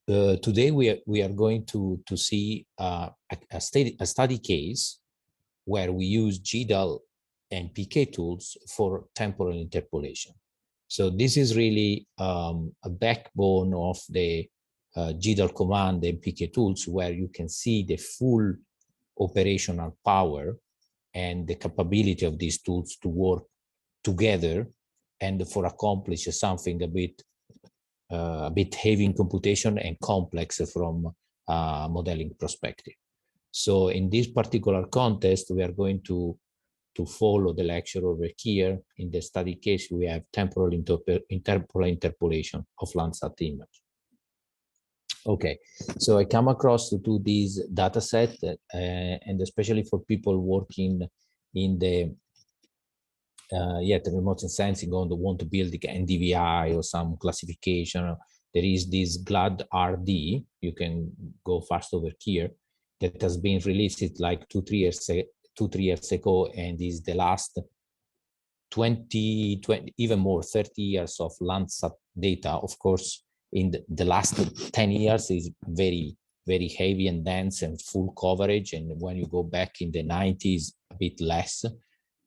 today we are going to see a study case where we use GDAL and PKTOOLS for temporal interpolation. So this is really a backbone of the GDAL command and PKTOOLS, where you can see the full operational power and the capability of these tools to work together and for accomplish something a bit heavy in computation and complex from a modeling perspective. So in this particular context, we are going to follow the lecture over here. In the study case, we have temporal interpolation of Landsat image. Okay, so I come across to this data set, and especially for people working in the remote sensing want to build the NDVI or some classification. There is this GLAD RD, you can go fast over here, that has been released like 2-3 years ago, and is the last 20, even more 30 years of Landsat data. Of course, in the last 10 years is very, very heavy and dense and full coverage. And when you go back in the 90s, a bit less,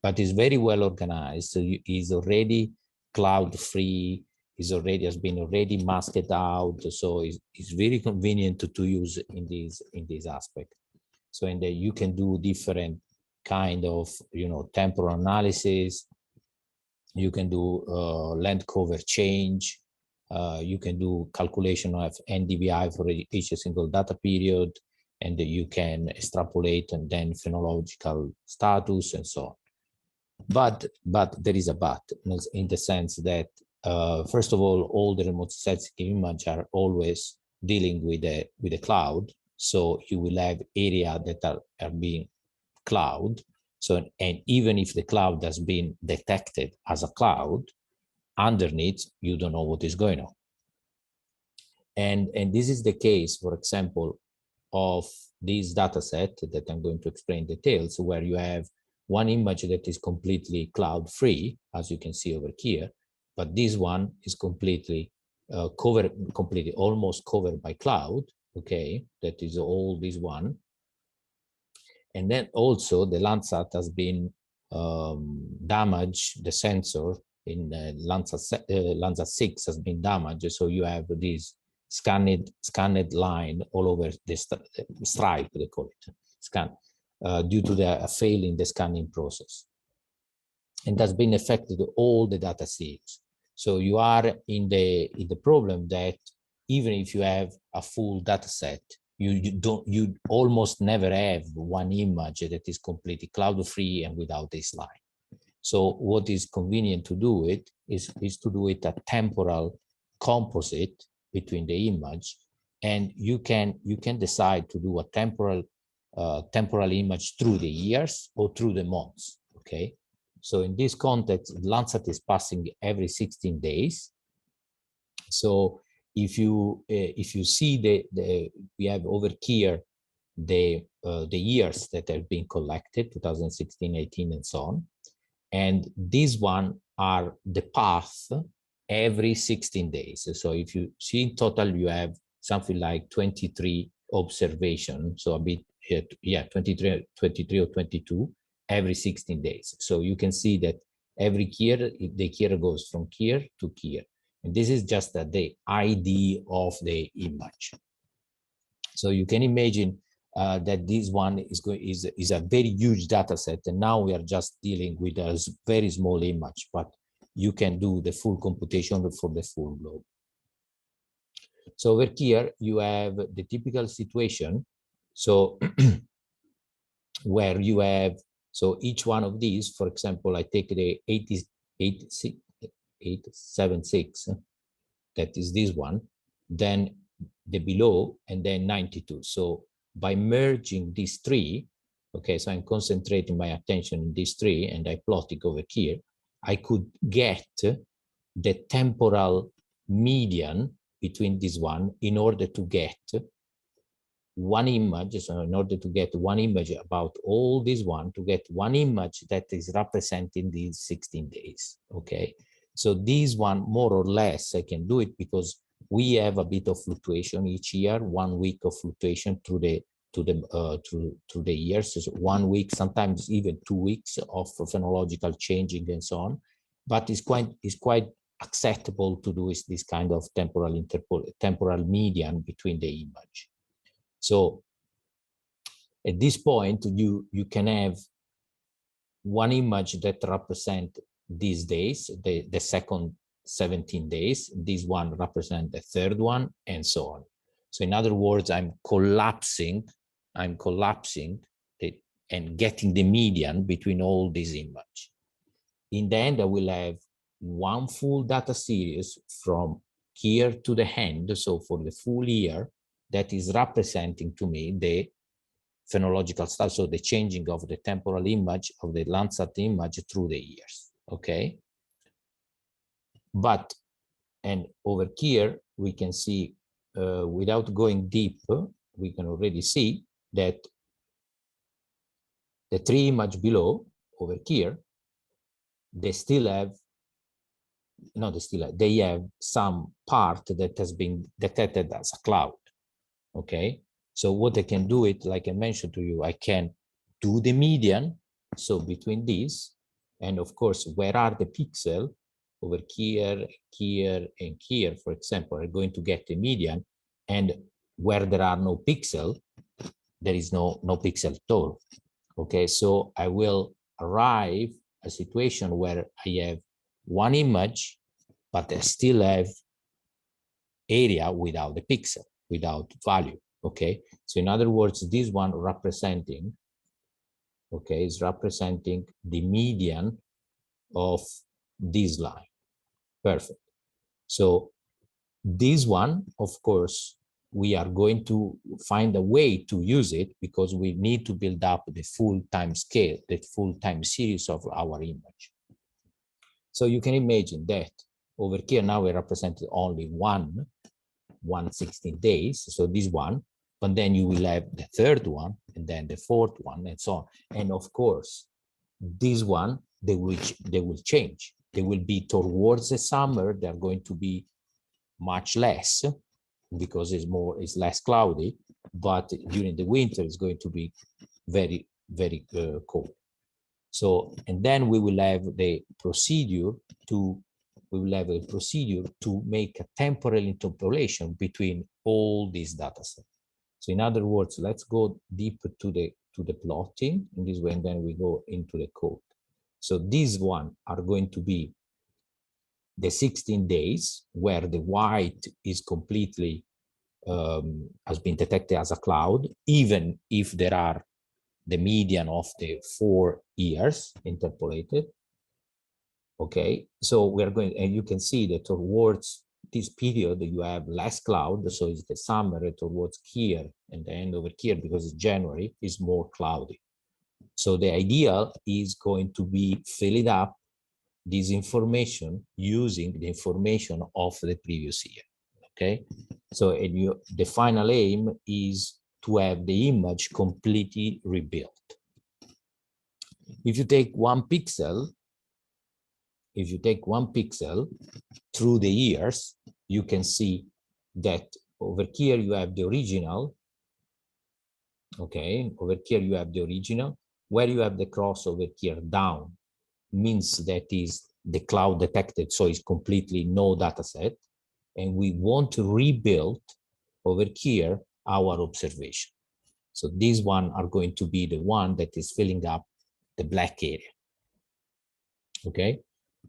but it's very well organized. So it's already cloud free, has been already masked out. So it's very convenient to use in this aspect. So and you can do different kind of, temporal analysis. You can do land cover change. You can do calculation of NDVI for each single data period, and you can extrapolate and then phenological status and so on. But there is a but, in the sense that first of all the remote sensing images are always dealing with the cloud. So you will have area that are being cloud. So, and even if the cloud has been detected as a cloud, underneath, you don't know what is going on. And this is the case, for example, of this data set that I'm going to explain details, where you have one image that is completely cloud free, as you can see over here, but this one is completely almost covered by cloud. Okay, that is all this one. And then also the Landsat has been damaged, the sensor in Landsat 6 has been damaged. So you have this scanned line all over the stripe, they call it, scan, due to the fail in the scanning process. And that's been affected all the data series. So you are in the problem that even if you have a full data set, you almost never have one image that is completely cloud free and without this line. So what is convenient to do it is to do it a temporal composite between the image, and you can decide to do a temporal image through the years or through the months. Okay, so in this context, Landsat is passing every 16 days. So if you see we have over here the years that have been collected, 2016, 18, and so on, and these one are the path every 16 days. So if you see in total, you have something like 23 observations, so a bit, 23 or 22 every 16 days. So you can see that every year the year goes from here to here. And this is just the ID of the image. So you can imagine that this one is a very huge data set, and now we are just dealing with a very small image, but you can do the full computation for the full globe. So over here you have the typical situation. So where you have, so each one of these, for example, I take the 876, that is this one, then the below, and then 92. So by merging these three, okay, so I'm concentrating my attention in these three, and I plot it over here, I could get the temporal median between this one in order to get one image. So in order to get one image about all this one, to get one image that is representing these 16 days, okay? So this one, more or less, I can do it because we have a bit of fluctuation each year, 1 week of fluctuation through the years. So 1 week, sometimes even 2 weeks of phenological changing and so on. But it's quite acceptable to do is this kind of temporal median between the image. So at this point, you can have one image that represent these days, the second 17 days, this one represent the third one, and so on. So in other words, I'm collapsing it and getting the median between all these images. In the end, I will have one full data series from here to the end, so for the full year, that is representing to me the phenological style, so the changing of the temporal image of the Landsat image through the years, okay? But, and over here, we can see, without going deep, we can already see that the 3 images below, over here, they still have, they have some part that has been detected as a cloud, okay? So what I can do it, like I mentioned to you, I can do the median, so between these, and of course, where are the pixels? Over here, here, and here, for example, are going to get the median, and where there are no pixels, there is no pixel at all. Okay, so I will arrive a situation where I have one image, but I still have area without the pixel, without value. Okay, so in other words, this one representing, okay, is representing the median of this line. Perfect. So this one, of course, we are going to find a way to use it because we need to build up the full time scale, the full time series of our image. So you can imagine that over here now we represented only 116 days, so this one, but then you will have the third one, and then the fourth one, and so on. And of course, this one, they will change. They will be towards the summer, they're going to be much less because it's less cloudy, but during the winter it's going to be very, very cold. So, and then we will have the procedure to make a temporal interpolation between all these data sets. So in other words, let's go deep to the plotting in this way, and then we go into the code. So these one are going to be the 16 days where the white is completely has been detected as a cloud, even if there are the median of the 4 years interpolated. Okay, so we're going, and you can see that towards this period you have less cloud, so it's the summer, towards here and the end over here, because it's January, is more cloudy. So the ideal is going to be filling up this information using the information of the previous year. Okay, so the final aim is to have the image completely rebuilt. If you take one pixel, through the years, you can see that over here you have the original. Okay, over here you have the original. Where you have the cross over here down means that is the cloud detected, so it's completely no data set. And we want to rebuild over here our observation. So these one are going to be the one that is filling up the black area. Okay,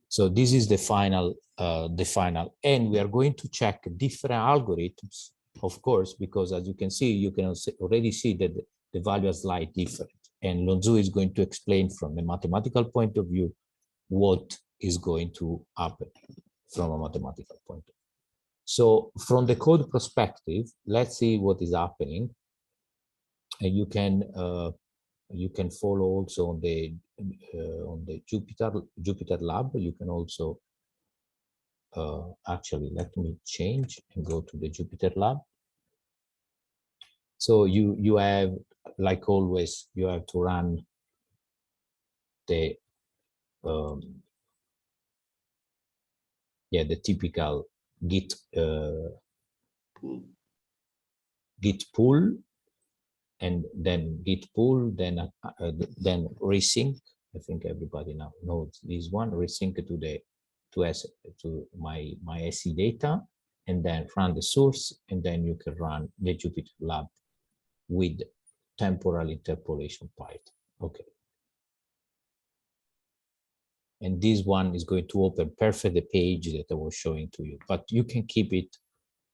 so this is the final, and we are going to check different algorithms, of course, because as you can see, you can already see that the value is slightly different. And Lonzu is going to explain from a mathematical point of view what is going to happen from a mathematical point of view. So from the code perspective, let's see what is happening. And you can follow also on the Jupyter Lab. You can also actually, let me change and go to the Jupyter Lab. So you have, like always, you have to run the the typical Git git pull, and then git pull, then resync. I think everybody now knows this one. Resync to my SE data, and then run the source, and then you can run the Jupyter Lab with temporal interpolation Python. Okay. And this one is going to open perfect the page that I was showing to you, but you can keep it.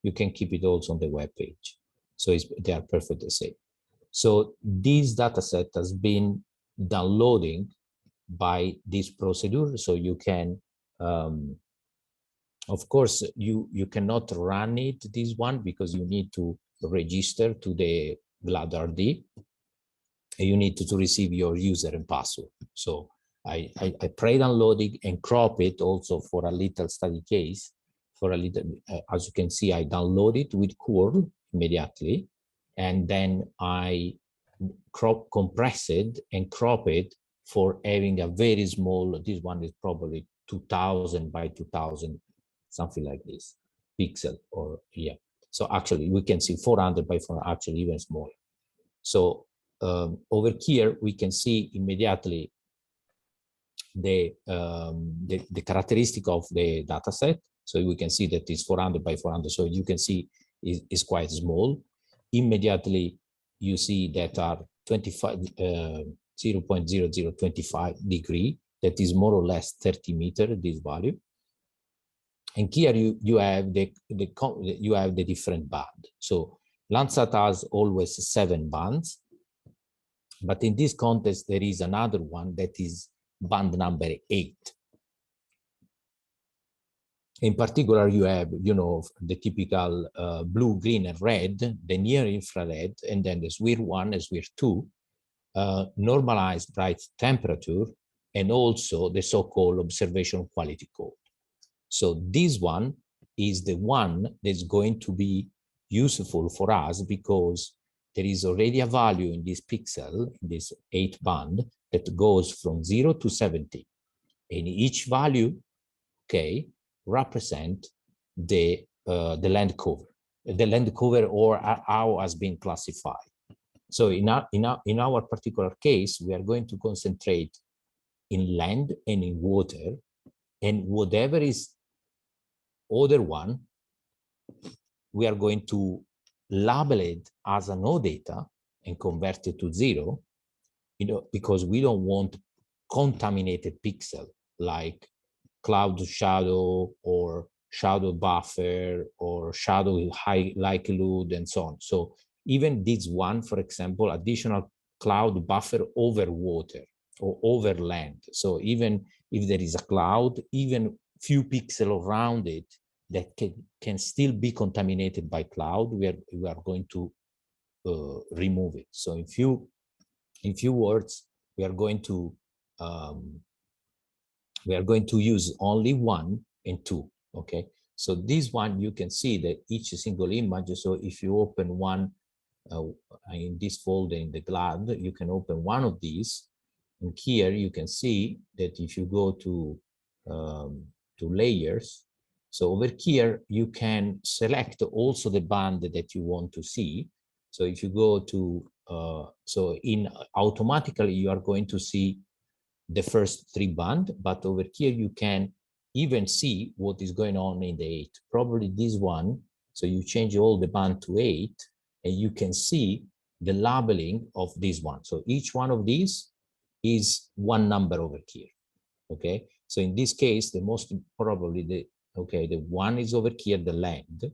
You can keep it also on the web page. So they are perfect the same. So this data set has been downloading by this procedure. So you can, of course, you cannot run it, this one, because you need to register to the GDAL, and you need to receive your user and password. So I pre-downloaded and crop it also for a little study case. For a little, as you can see, I download it with curl immediately, and then I compress it and crop it for having a very small, this one is probably 2000 by 2000, something like this, pixel, or yeah. So actually we can see 400 by 400, actually even smaller. So over here, we can see immediately the characteristic of the data set. So we can see that it's 400 by 400. So you can see it's quite small. Immediately, you see that are 0.0025 degree. That is more or less 30 meters, this value. And here you have the different band. So Landsat has always 7 bands. But in this context, there is another one that is band number 8. In particular, you have, you know, the typical blue, green, and red, the near infrared, and then the SWIR 1 and SWIR 2, normalized bright temperature, and also the so-called observation quality code. So this one is the one that's going to be useful for us, because there is already a value in this pixel, in this 8 band, that goes from 0 to 70. And each value, okay, represent the land cover, or how has been classified. So in our particular case, we are going to concentrate in land and in water, and whatever is other one, we are going to label it as a no data and convert it to 0, you know, because we don't want contaminated pixel like cloud shadow or shadow buffer or shadow high likelihood and so on. So even this one, for example, additional cloud buffer over water or over land. So even if there is a cloud, even few pixels around it that can still be contaminated by cloud, we are going to remove it. So in few words, we are going to use only 1 and 2. Okay, so this one, you can see that each single image. So if you open one in this folder in the GDAL, you can open one of these, and here you can see that if you go to layers, so over here you can select also the band that you want to see. So if you go to automatically you are going to see the first 3 band, but over here you can even see what is going on in the 8. Probably this one, so you change all the band to 8, and you can see the labeling of this one. So each one of these is one number over here. Okay, so in this case, the most probably the one is over here, the land.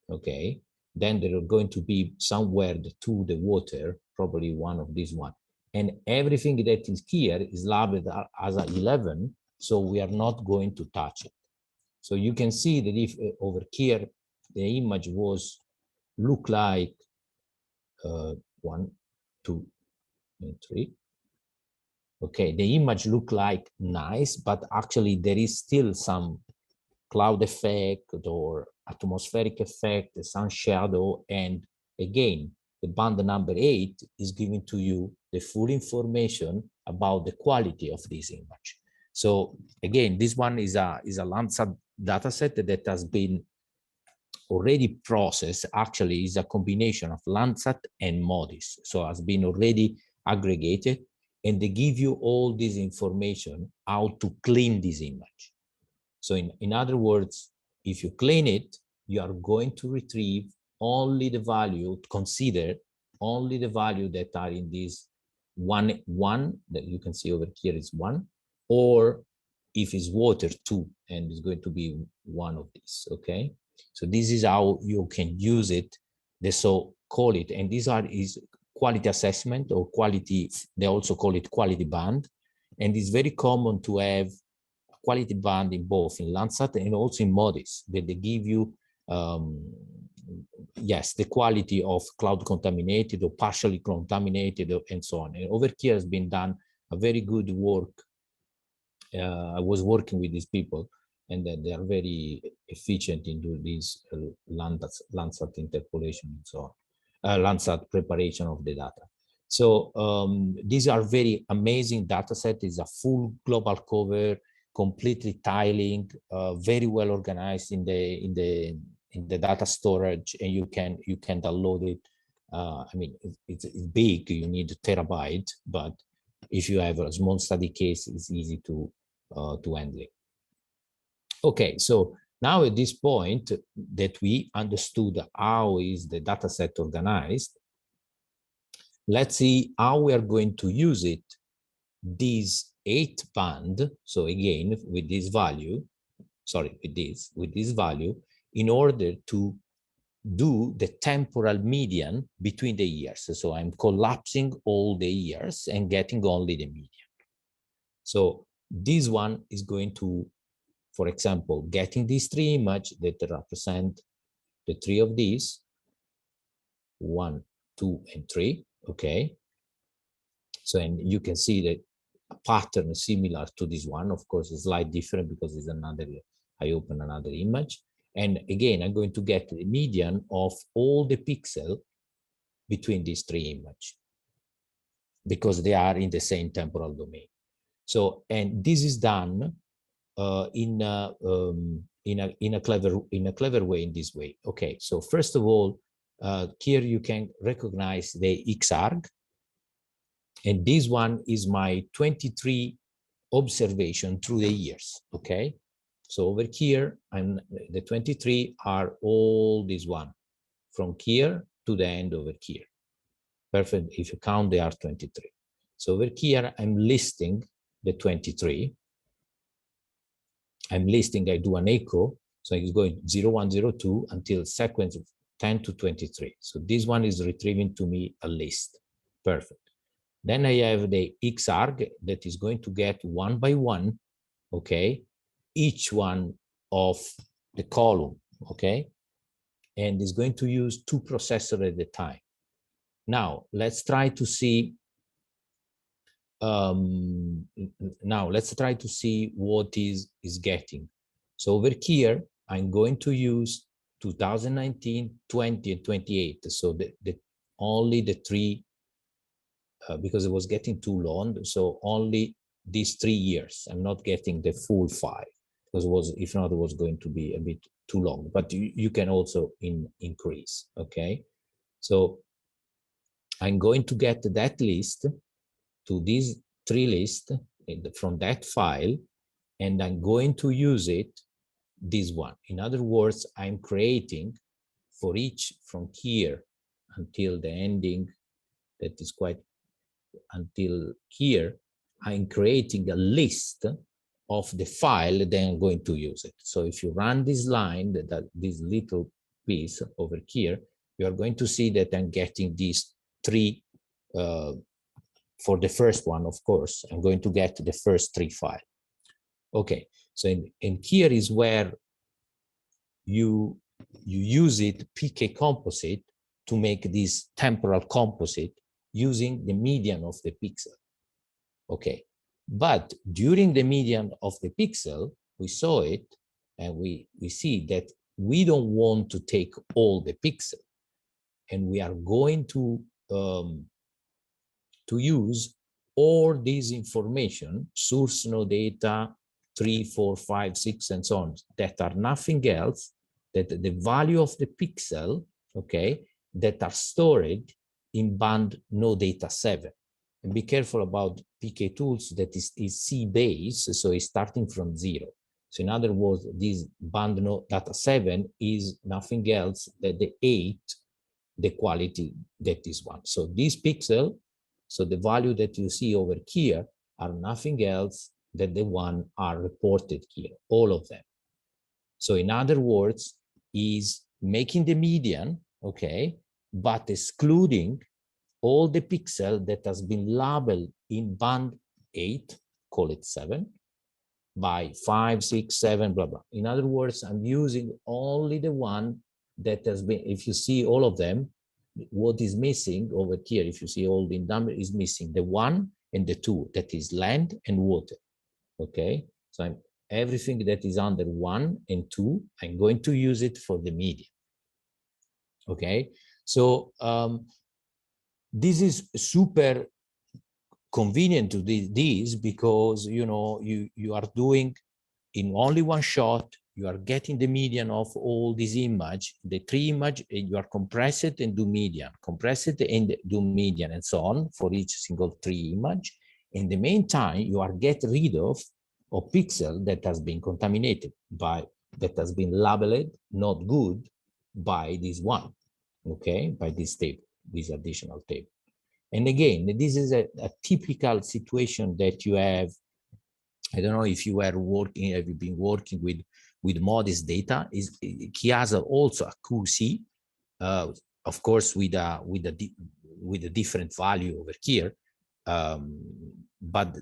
Okay, then there are going to be somewhere the 2, the water, probably one of these one. And everything that is here is labeled as a 11, so we are not going to touch it. So you can see that if over here the image was look like 1, 2, and 3. Okay, the image look like nice, but actually there is still some cloud effect or atmospheric effect, sun shadow, and again, the band number 8 is giving to you the full information about the quality of this image. So again, this one is a Landsat dataset that has been already processed actually is a combination of Landsat and MODIS. So has been already aggregated, and they give you all this information how to clean this image. So in other words, if you clean it, you are going to retrieve only the value, consider only the value that are in this one that you can see over here is 1, or if it's water 2, and it's going to be one of these, okay? So this is how you can use it, so call it, and these is quality assessment or quality, they also call it quality band, and it's very common to have quality band in both in Landsat and also in MODIS, that they give you, yes, the quality of cloud contaminated or partially contaminated and so on. And over here has been done a very good work. I was working with these people, and that they are very efficient in doing this Landsat interpolation and so on, Landsat preparation of the data. So these are very amazing data set. It's a full global cover, completely tiling, very well organized in the data storage, and you can download it. I mean, it's big. You need terabyte, but if you have a small study case, it's easy to handle it. Okay, so now at this point that we understood how is the data set organized, let's see how we are going to use it, this 8 band. So again, with this value, sorry, with this value, in order to do the temporal median between the years. So I'm collapsing all the years and getting only the median. So this one is going to, for example, getting these 3 images that represent the 3 of these, 1, 2, and 3, okay? So, and you can see that a pattern similar to this one, of course, is slightly different because it's another, I open another image. And again, I'm going to get the median of all the pixels between these 3 images because they are in the same temporal domain. So, and this is done in a clever way, in this way. Okay, so first of all, here you can recognize the XArg, and this one is my 23 observation through the years. Okay, so over here, the 23 are all this one from here to the end over here. Perfect. If you count, they are 23. So over here, I'm listing the 23. I'm listing, I do an echo, so it's going 0, 1, 0, 2 until sequence of 10 to 23. So this one is retrieving to me a list. Perfect. Then I have the XArg that is going to get one by one, okay, each one of the column, okay, and is going to use 2 processors at a time. Now let's try to see. Now let's try to see what is getting. So over here, I'm going to use 2019, 20, and 28. So only the 3, because it was getting too long. So only these 3 years. I'm not getting the full 5 because if not, it was going to be a bit too long. But you can also increase. Okay, so I'm going to get that list to these 3 lists from that file, and I'm going to use it, this one. In other words, I'm creating for each from here until the ending, that is quite until here, I'm creating a list of the file that I'm going to use it. So if you run this line, this little piece over here, you are going to see that I'm getting these 3 for the first one, of course, I'm going to get the first 3 files. Okay, so in here is where you use it, PK composite, to make this temporal composite using the median of the pixel. Okay, but during the median of the pixel, we saw it, and we see that we don't want to take all the pixel, and we are going to use all this information, source node data, 3, 4, 5, 6, and so on, that are nothing else that the value of the pixel, okay, that are stored in band no data 7. And be careful about PKTOOLS that is C base, so it's starting from 0. So in other words, this band no data 7 is nothing else than the 8, the quality that is 1. So this pixel, so the value that you see over here are nothing else than the one are reported here, all of them. So in other words, is making the median, okay, but excluding all the pixel that has been labeled in band 8, call it 7, by 5, 6, 7, blah, blah. In other words, I'm using only the one that has been, if you see all of them, what is missing over here, if you see all the number is missing, the 1 and the 2, that is land and water, okay? So I'm, everything that is under 1 and 2, I'm going to use it for the median, okay? So this is super convenient to this because, you know, you are doing in only one shot, you are getting the median of all this image, the 3 image, you are compress it and do median, compress it and do median, and so on for each single 3 image. In the meantime, you are get rid of pixel that has been contaminated by, that has been labeled not good by this one, okay, by this table, this additional table. And again, this is a typical situation that you have. I don't know if you were working, have you been working with MODIS data? He has also a QC, of course, with a different value over here. But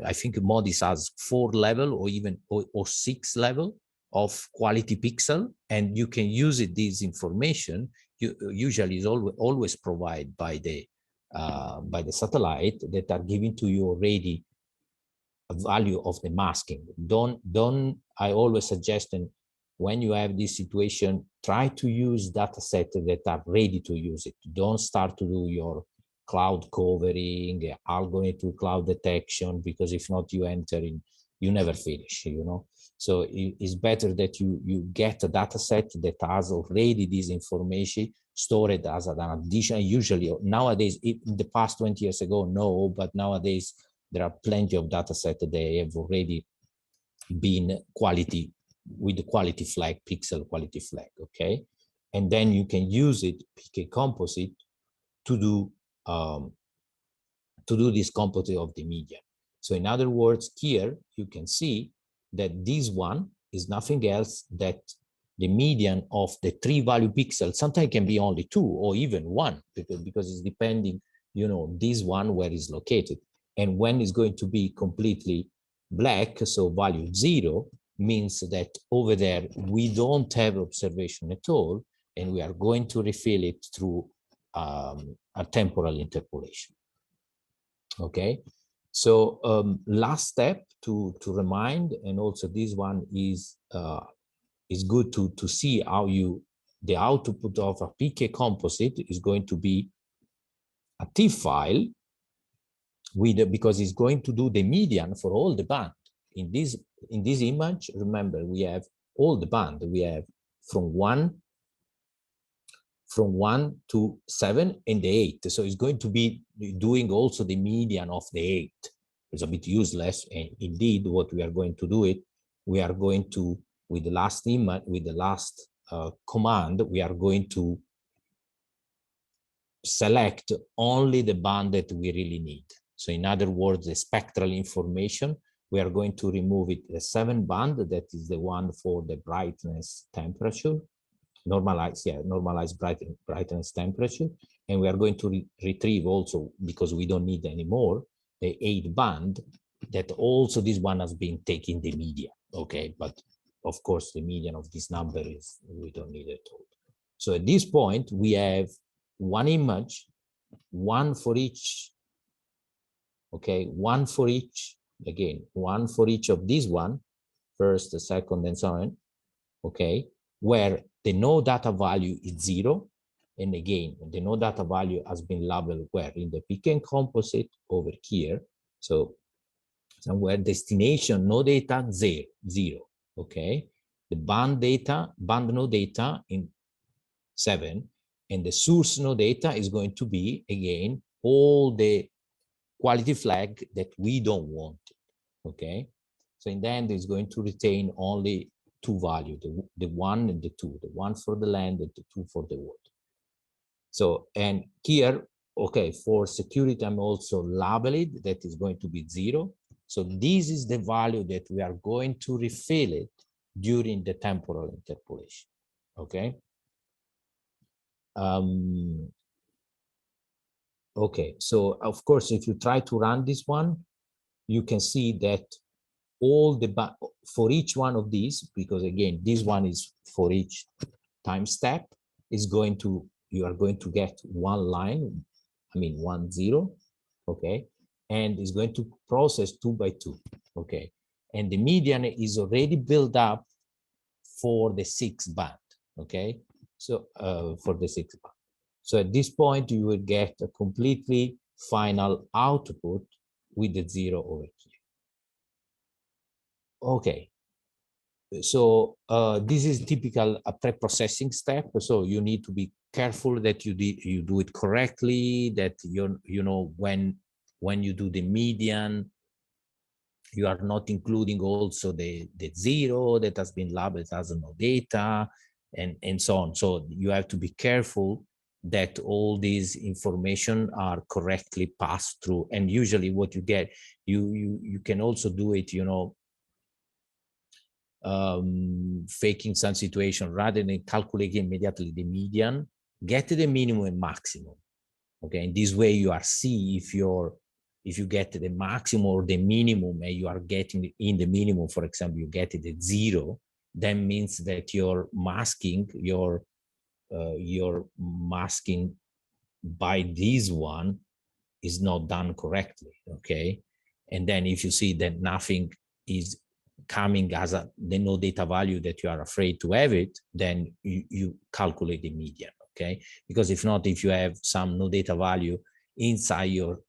I think MODIS has 4 level or even or 6 level of quality pixel, and you can use it. This information usually is always provided by the satellite that are given to you already a value of the masking. I always suggest, and when you have this situation, try to use data sets that are ready to use it. Don't start to do your cloud covering, algorithm cloud detection, because if not, you enter in, you never finish, you know. So it's better that you get a data set that has already this information stored as an addition. Usually nowadays, in the past 20 years ago, no, but nowadays there are plenty of data sets that they have already been quality, with the quality flag, pixel quality flag, okay? And then you can use it, PK composite, to do this composite of the median. So in other words, here you can see that this one is nothing else that the median of the 3 value pixels. Sometimes it can be only 2 or even 1, because it's depending, you know, this one where it's located. And when it's going to be completely black, so value 0, means that over there we don't have observation at all, and we are going to refill it through a temporal interpolation. Okay, so last step to remind, and also this one is good to see how the output of a PK composite is going to be a TIFF file because it's going to do the median for all the band. In this image, remember, we have all the band. We have from 1 to 7 and the 8. So it's going to be doing also the median of the 8. It's a bit useless. And indeed, what we are going to do we are going to, with the last image, with the last command, we are going to select only the band that we really need. So in other words, the spectral information, we are going to remove it, the 7 band, that is the one for the brightness temperature, normalized brightness temperature. And we are going to retrieve also, because we don't need anymore, the 8 band, that also this one has been taking the median, okay? But of course, the median of this number is, we don't need it all. So at this point, we have 1 image, 1 for each, okay? 1 for each, again, 1 for each of these one, first, the second, and so on, okay? Where the no data value is 0. And again, the no data value has been labeled where? In the PK composite over here. So somewhere destination, no data, 0, okay? the band node data in 7, and the source node data is going to be, again, all the quality flag that we don't want, okay? So in the end, it's going to retain only two values, the 1 and the 2, the 1 for the land and the 2 for the water. So, and here, okay, for security, I'm also labeled that is going to be 0. So this is the value that we are going to refill it during the temporal interpolation, okay? Okay, so of course, if you try to run this one, you can see that all the, for each one of these, because again, this one is for each time step, is going to, you are going to get one line, I mean 1, 0, okay? And it's going to process 2 by 2, okay? And the median is already built up for the 6th band, okay? So for the 6th band. So at this point, you will get a completely final output with the 0 over here. Okay. So this is typical a pre-processing step. So you need to be careful that you do it correctly, that you know when you do the median, you are not including also the 0 that has been labeled as no data, and so on. So you have to be careful that all these information are correctly passed through. And usually what you get, you can also do it, you know, faking some situation rather than calculating immediately the median, get the minimum and maximum. Okay, and this way you are see if you get the maximum or the minimum and you are getting in the minimum, for example, you get it at 0, that means that you're masking your masking by this one is not done correctly. Okay, and then if you see that nothing is coming as the no data value that you are afraid to have it, then you calculate the median. Okay, because if not, if you have some no data value inside your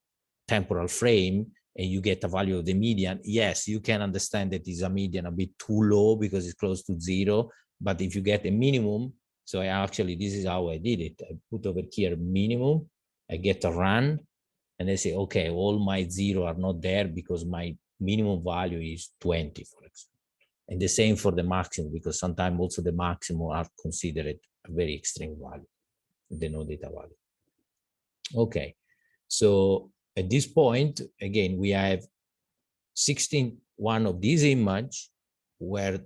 temporal frame and you get a value of the median, yes, you can understand that is a median a bit too low because it's close to 0. But if you get a minimum, so actually this is how I did it. I put over here minimum, I get a run, and I say, okay, all my 0 are not there because my minimum value is 20, for example. And the same for the maximum, because sometimes also the maximum are considered a very extreme value, the no data value. Okay, so at this point, again, we have 16 one of these image where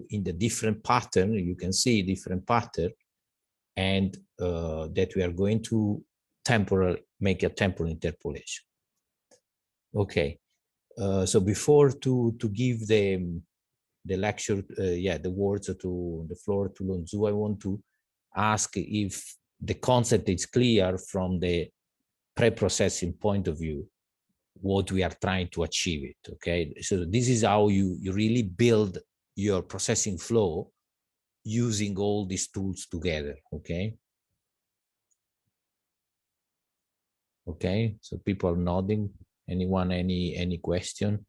in the different pattern, you can see different pattern, and that we are going to make a temporal interpolation. Okay, so before to give the lecture, the words to the floor to Lonzu, I want to ask if the concept is clear from the pre-processing point of view, what we are trying to achieve it. Okay, so this is how you really build your processing flow using all these tools together. Okay. Okay, so people are nodding. Anyone, any question?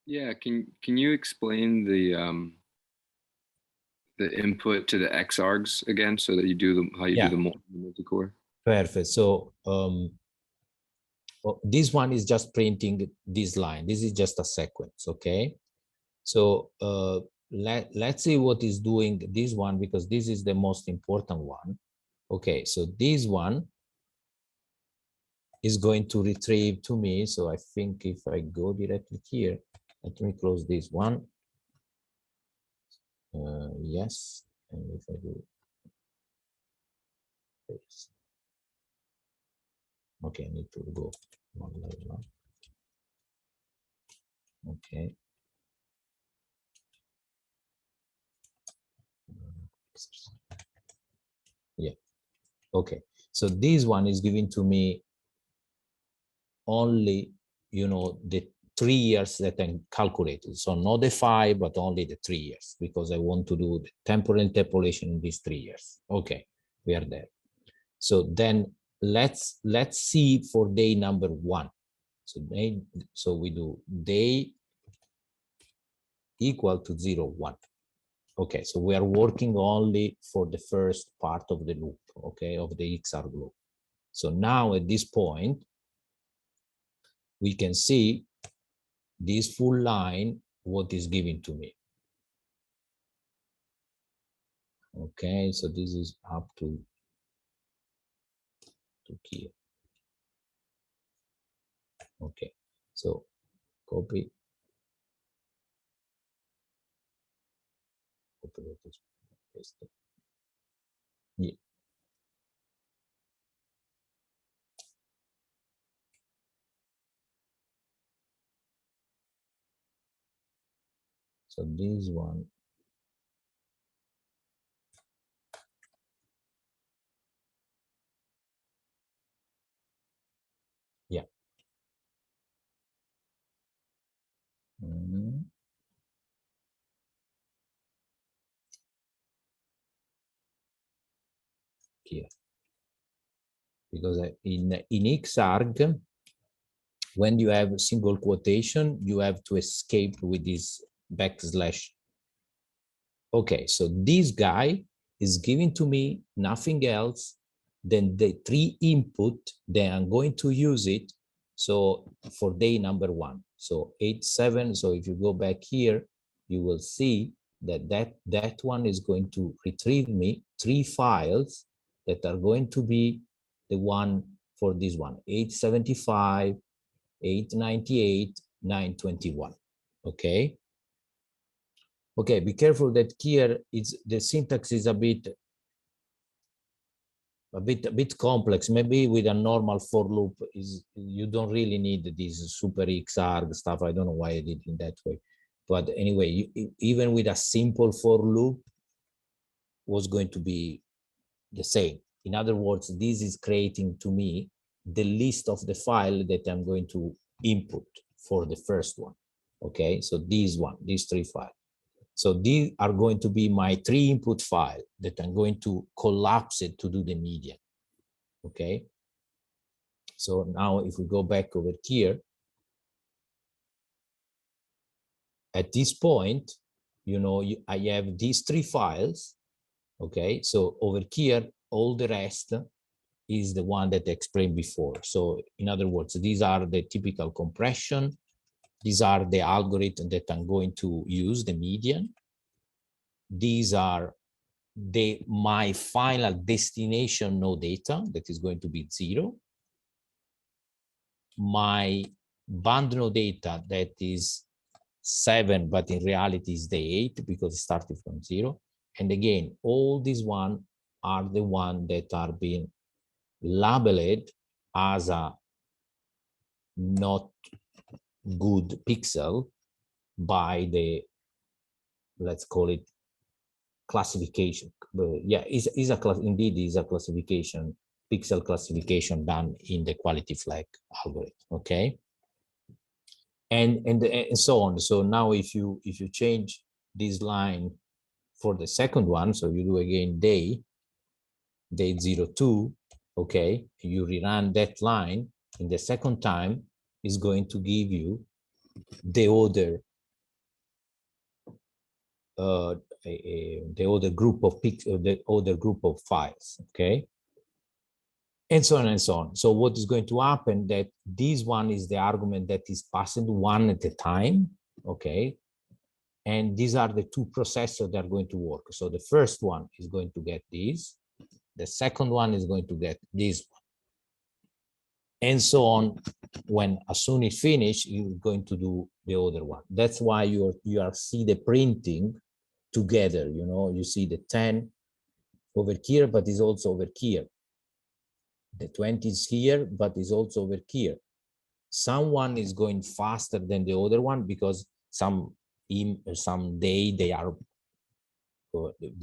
Yeah, can you explain the input to the XArgs again, so that you do how you do the multi-core? Perfect. So this one is just printing this line. This is just a sequence. Okay. So let's see what is doing this one, because this is the most important one. Okay, so this one is going to retrieve to me. So I think if I go directly here, let me close this one. Yes, and if I do this. Okay, I need to go one level up. Okay. Yeah. Okay. So this one is giving to me only, you know, the 3 years that I calculated. So not the 5, but only the 3 years, because I want to do the temporal interpolation in these 3 years. Okay, we are there. So then let's see for day number 1. So we do day equal to 0, 1. Okay, so we are working only for the first part of the loop, okay, of the XR loop. So now at this point, we can see this full line, what is given to me. Okay, so this is up to here. Okay, so copy. Paste. Yeah. So this one. Yeah. Here. Because in Xarg, when you have a single quotation, you have to escape with this backslash. Okay, so this guy is giving to me nothing else than the 3 input, then I'm going to use it. So for day number 1, so 87. So if you go back here, you will see that that one is going to retrieve me 3 files that are going to be the one for this one, 875, 898, 921. Okay. Okay, be careful that here it's the syntax is a bit complex. Maybe with a normal for loop is you don't really need this super XR stuff. I don't know why I did it in that way, but anyway, even with a simple for loop was going to be the same. In other words, this is creating to me the list of the file that I'm going to input for the first one. Okay, so these 3 files. So these are going to be my 3 input file that I'm going to collapse it to do the median. Okay. So now if we go back over here, at this point, you know, I have these 3 files. Okay. So over here, all the rest is the one that I explained before. So in other words, these are the typical compression. These are the algorithm that I'm going to use, the median. These are my final destination no data that is going to be 0. My band no data that is 7, but in reality is the 8 because it started from 0. And again, all these one are the one that are being labeled as a not good pixel by the, let's call it, classification. Yeah, is a class, indeed is a classification, pixel classification done in the quality flag algorithm. Okay, and so on. So now if you change this line for the second one, so you do again day 02, okay, you rerun that line in the second time, is going to give you the other the other group of the other group of files. Okay, and so on and so on. So what is going to happen, that this one is the argument that is passed one at a time. Okay, and these are the 2 processors that are going to work. So the first one is going to get this, the second one is going to get this one, and so on. When as soon as finish, you're going to do the other one. That's why you are see the printing together. You know, you see the 10 over here, but it's also over here. The 20 is here, but it's also over here. Someone is going faster than the other one because some day they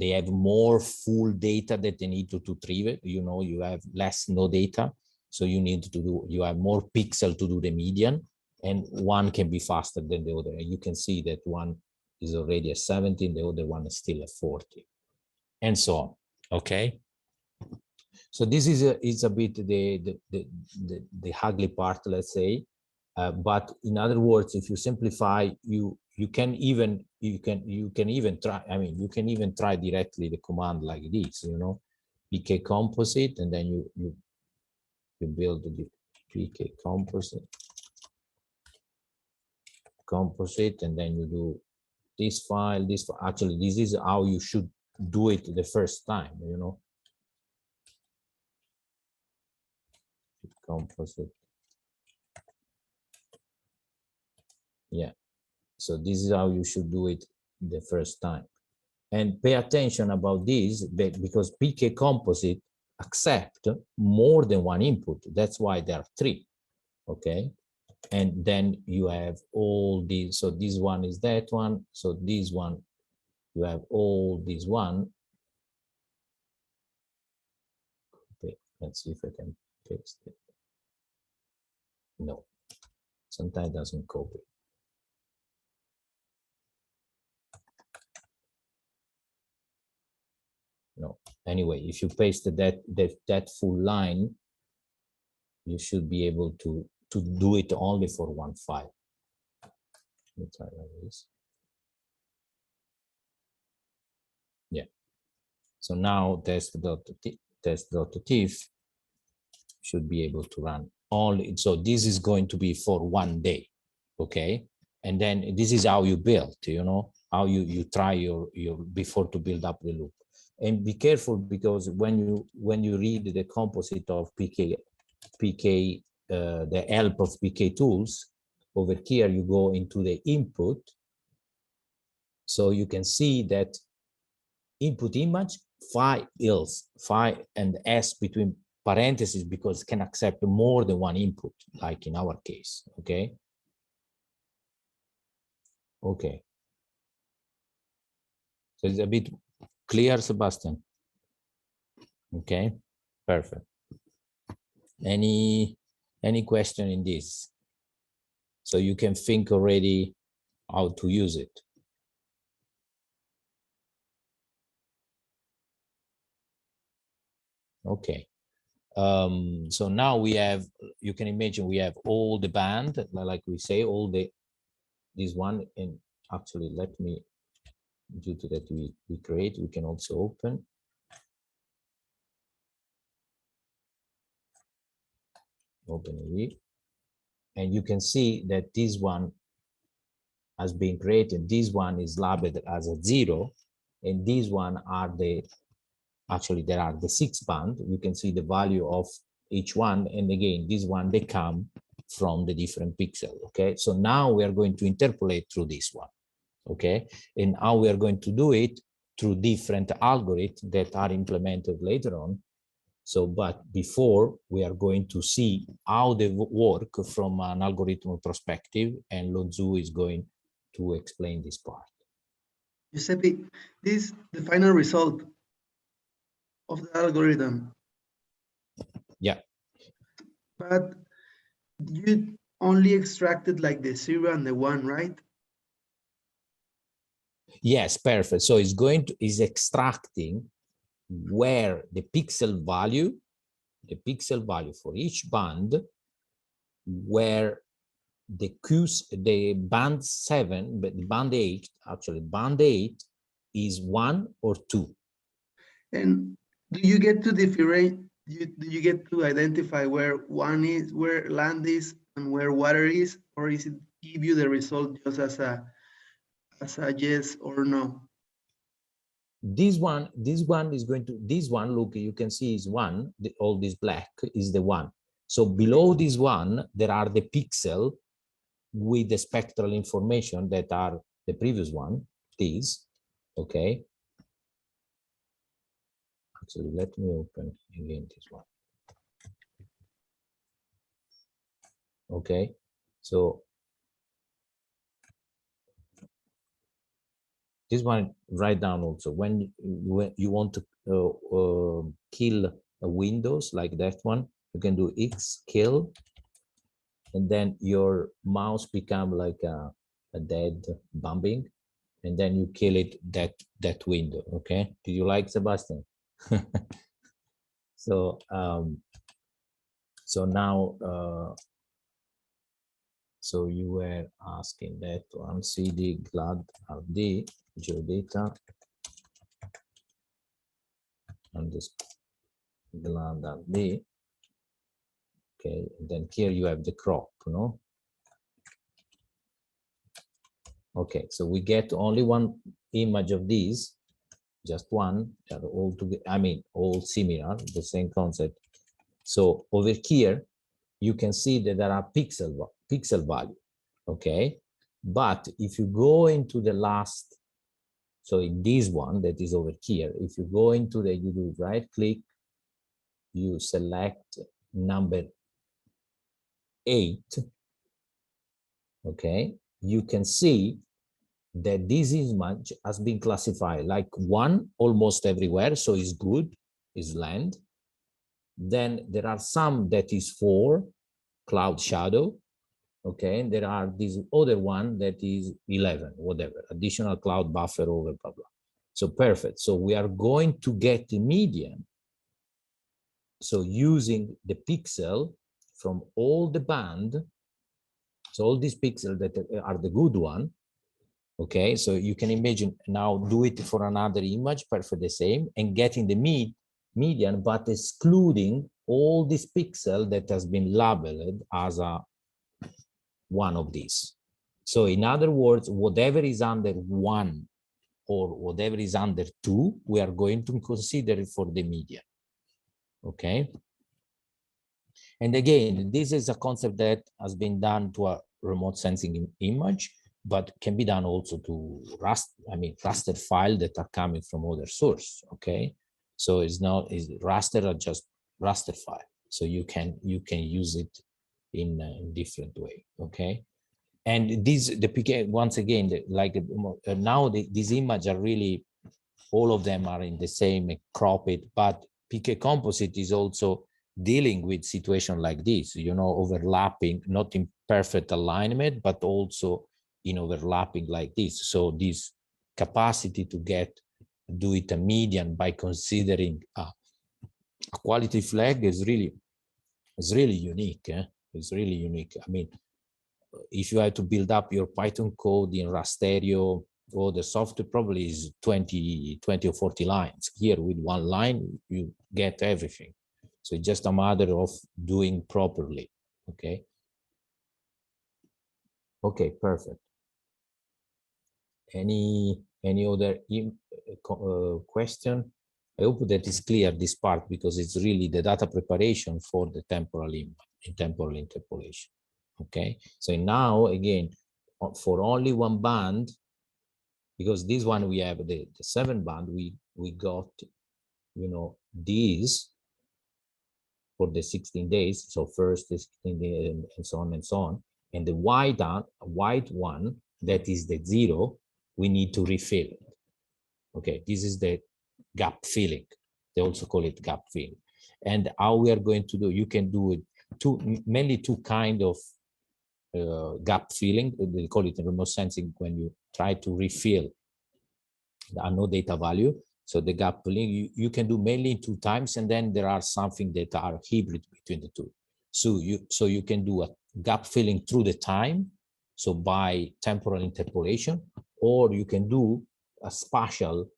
have more full data that they need to retrieve. You know, you have less no data, so you need to do, you have more pixel to do the median, and one can be faster than the other. And you can see that one is already at 17, the other one is still at 40, and so on. Okay. So this is a bit the ugly part, let's say. But in other words, if you simplify, you you can even try, I mean, you can even try directly the command like this, you know, PK composite, and then you build the PK composite, and then you do this file, actually, this is how you should do it the first time, you know. Composite. Yeah. So this is how you should do it the first time. And pay attention about this, because PK composite accept more than one input. That's why there are 3. Okay. And then you have all these. So this one is that one. So this one, you have all this one. Okay. Let's see if I can paste it. No, sometimes it doesn't copy. No. Anyway, if you paste that full line, you should be able to do it only for one file. Let me try like this. Yeah. So now test.tif should be able to run only. So this is going to be for one day, okay? And then this is how you build, you know, how you try your before to build up the loop. And be careful, because when you read the composite of PK, the help of PKTOOLS, over here you go into the input, so you can see that input image phi and s between parentheses, because it can accept more than one input, like in our case. Okay. Okay. So it's a bit clear, Sebastian. Okay. Perfect. Any question in this? So you can think already how to use it. Okay. So now we have, you can imagine we have all the band, like we say, all this one, and actually let me, due to that we create, we can also open. Open it, and you can see that this one has been created. This one is labeled as a 0, and these one are actually there are the 6 band. You can see the value of each one, and again, this one, they come from the different pixel. Okay, so now we are going to interpolate through this one. Okay, and how we are going to do it through different algorithms that are implemented later on. So, but before, we are going to see how they work from an algorithm perspective, and Lozu is going to explain this part. Giuseppe, this is the final result of the algorithm. Yeah. But you only extracted like the 0 and the 1, right? Yes, perfect. So it's is extracting where the pixel value for each band, where the band 7, but the band 8, actually band 8 is 1 or 2. And do you get to differentiate? Do you get to identify where 1 is, where land is, and where water is, or is it give you the result just as a yes or no? This one is going to, this one, look, you can see is 1, all this black is the 1. So below this one, there are the pixel with the spectral information that are the previous one, these, okay? Actually, let me open again this one. Okay, so this one, write down also, when you want to kill a windows like that one, you can do X kill, and then your mouse become like a dead bumping, and then you kill it, that window. Okay, do you like, Sebastian? So so now So you were asking that one, CD GLAD RD geodata and this GLAD RD. Okay, and then here you have the crop, no? Okay, so we get only one image of these, just one. They're all together. I mean, all similar, the same concept. So over here, you can see that there are pixel value. Okay, but if you go into the last, so in this one that is over here, if you go into the, you do right click, you select number 8. Okay, you can see that this image has been classified like 1 almost everywhere, so it's good, is land. Then there are some that is 4, cloud shadow. Okay, and there are this other one that is 11, whatever, additional cloud buffer over blah blah. So perfect. So we are going to get the median. So using the pixel from all the band, so all these pixels that are the good one. Okay, so you can imagine now do it for another image, perfect the same, and getting the median, but excluding all this pixel that has been labeled as a one of these. So in other words, whatever is under 1 or whatever is under 2, we are going to consider it for the median. Okay. And again, this is a concept that has been done to a remote sensing image, but can be done also to raster file that are coming from other source. Okay, so it's not raster are just raster file, so you can use it in different way. Okay, and these the PK once again like now these images are really all of them are in the same cropped, but PK composite is also dealing with situation like this, you know, overlapping, not in perfect alignment, but also in overlapping like this. So this capacity to do it a median by considering a quality flag is really unique. It's really unique. I mean, if you have to build up your Python code in Rasterio, or the software probably is 20 or 40 lines. Here with one line, you get everything. So it's just a matter of doing properly. Okay. Okay, perfect. Any other question? I hope that is clear, this part, because it's really the data preparation for the temporal interpolation. Okay, so now again, for only one band, because this one we have the 7 band, we got, you know, these for the 16 days. So first 16 days and so on and so on. And the white one, that is the 0, we need to refill it. Okay, this is the gap filling. They also call it gap filling. And how we are going to do, you can do it mainly two kind of gap filling. They call it remote sensing when you try to refill the unknown data value. So the gap filling you can do mainly 2 times, and then there are something that are hybrid between the two. So you can do a gap filling through the time, so by temporal interpolation, or you can do a spatial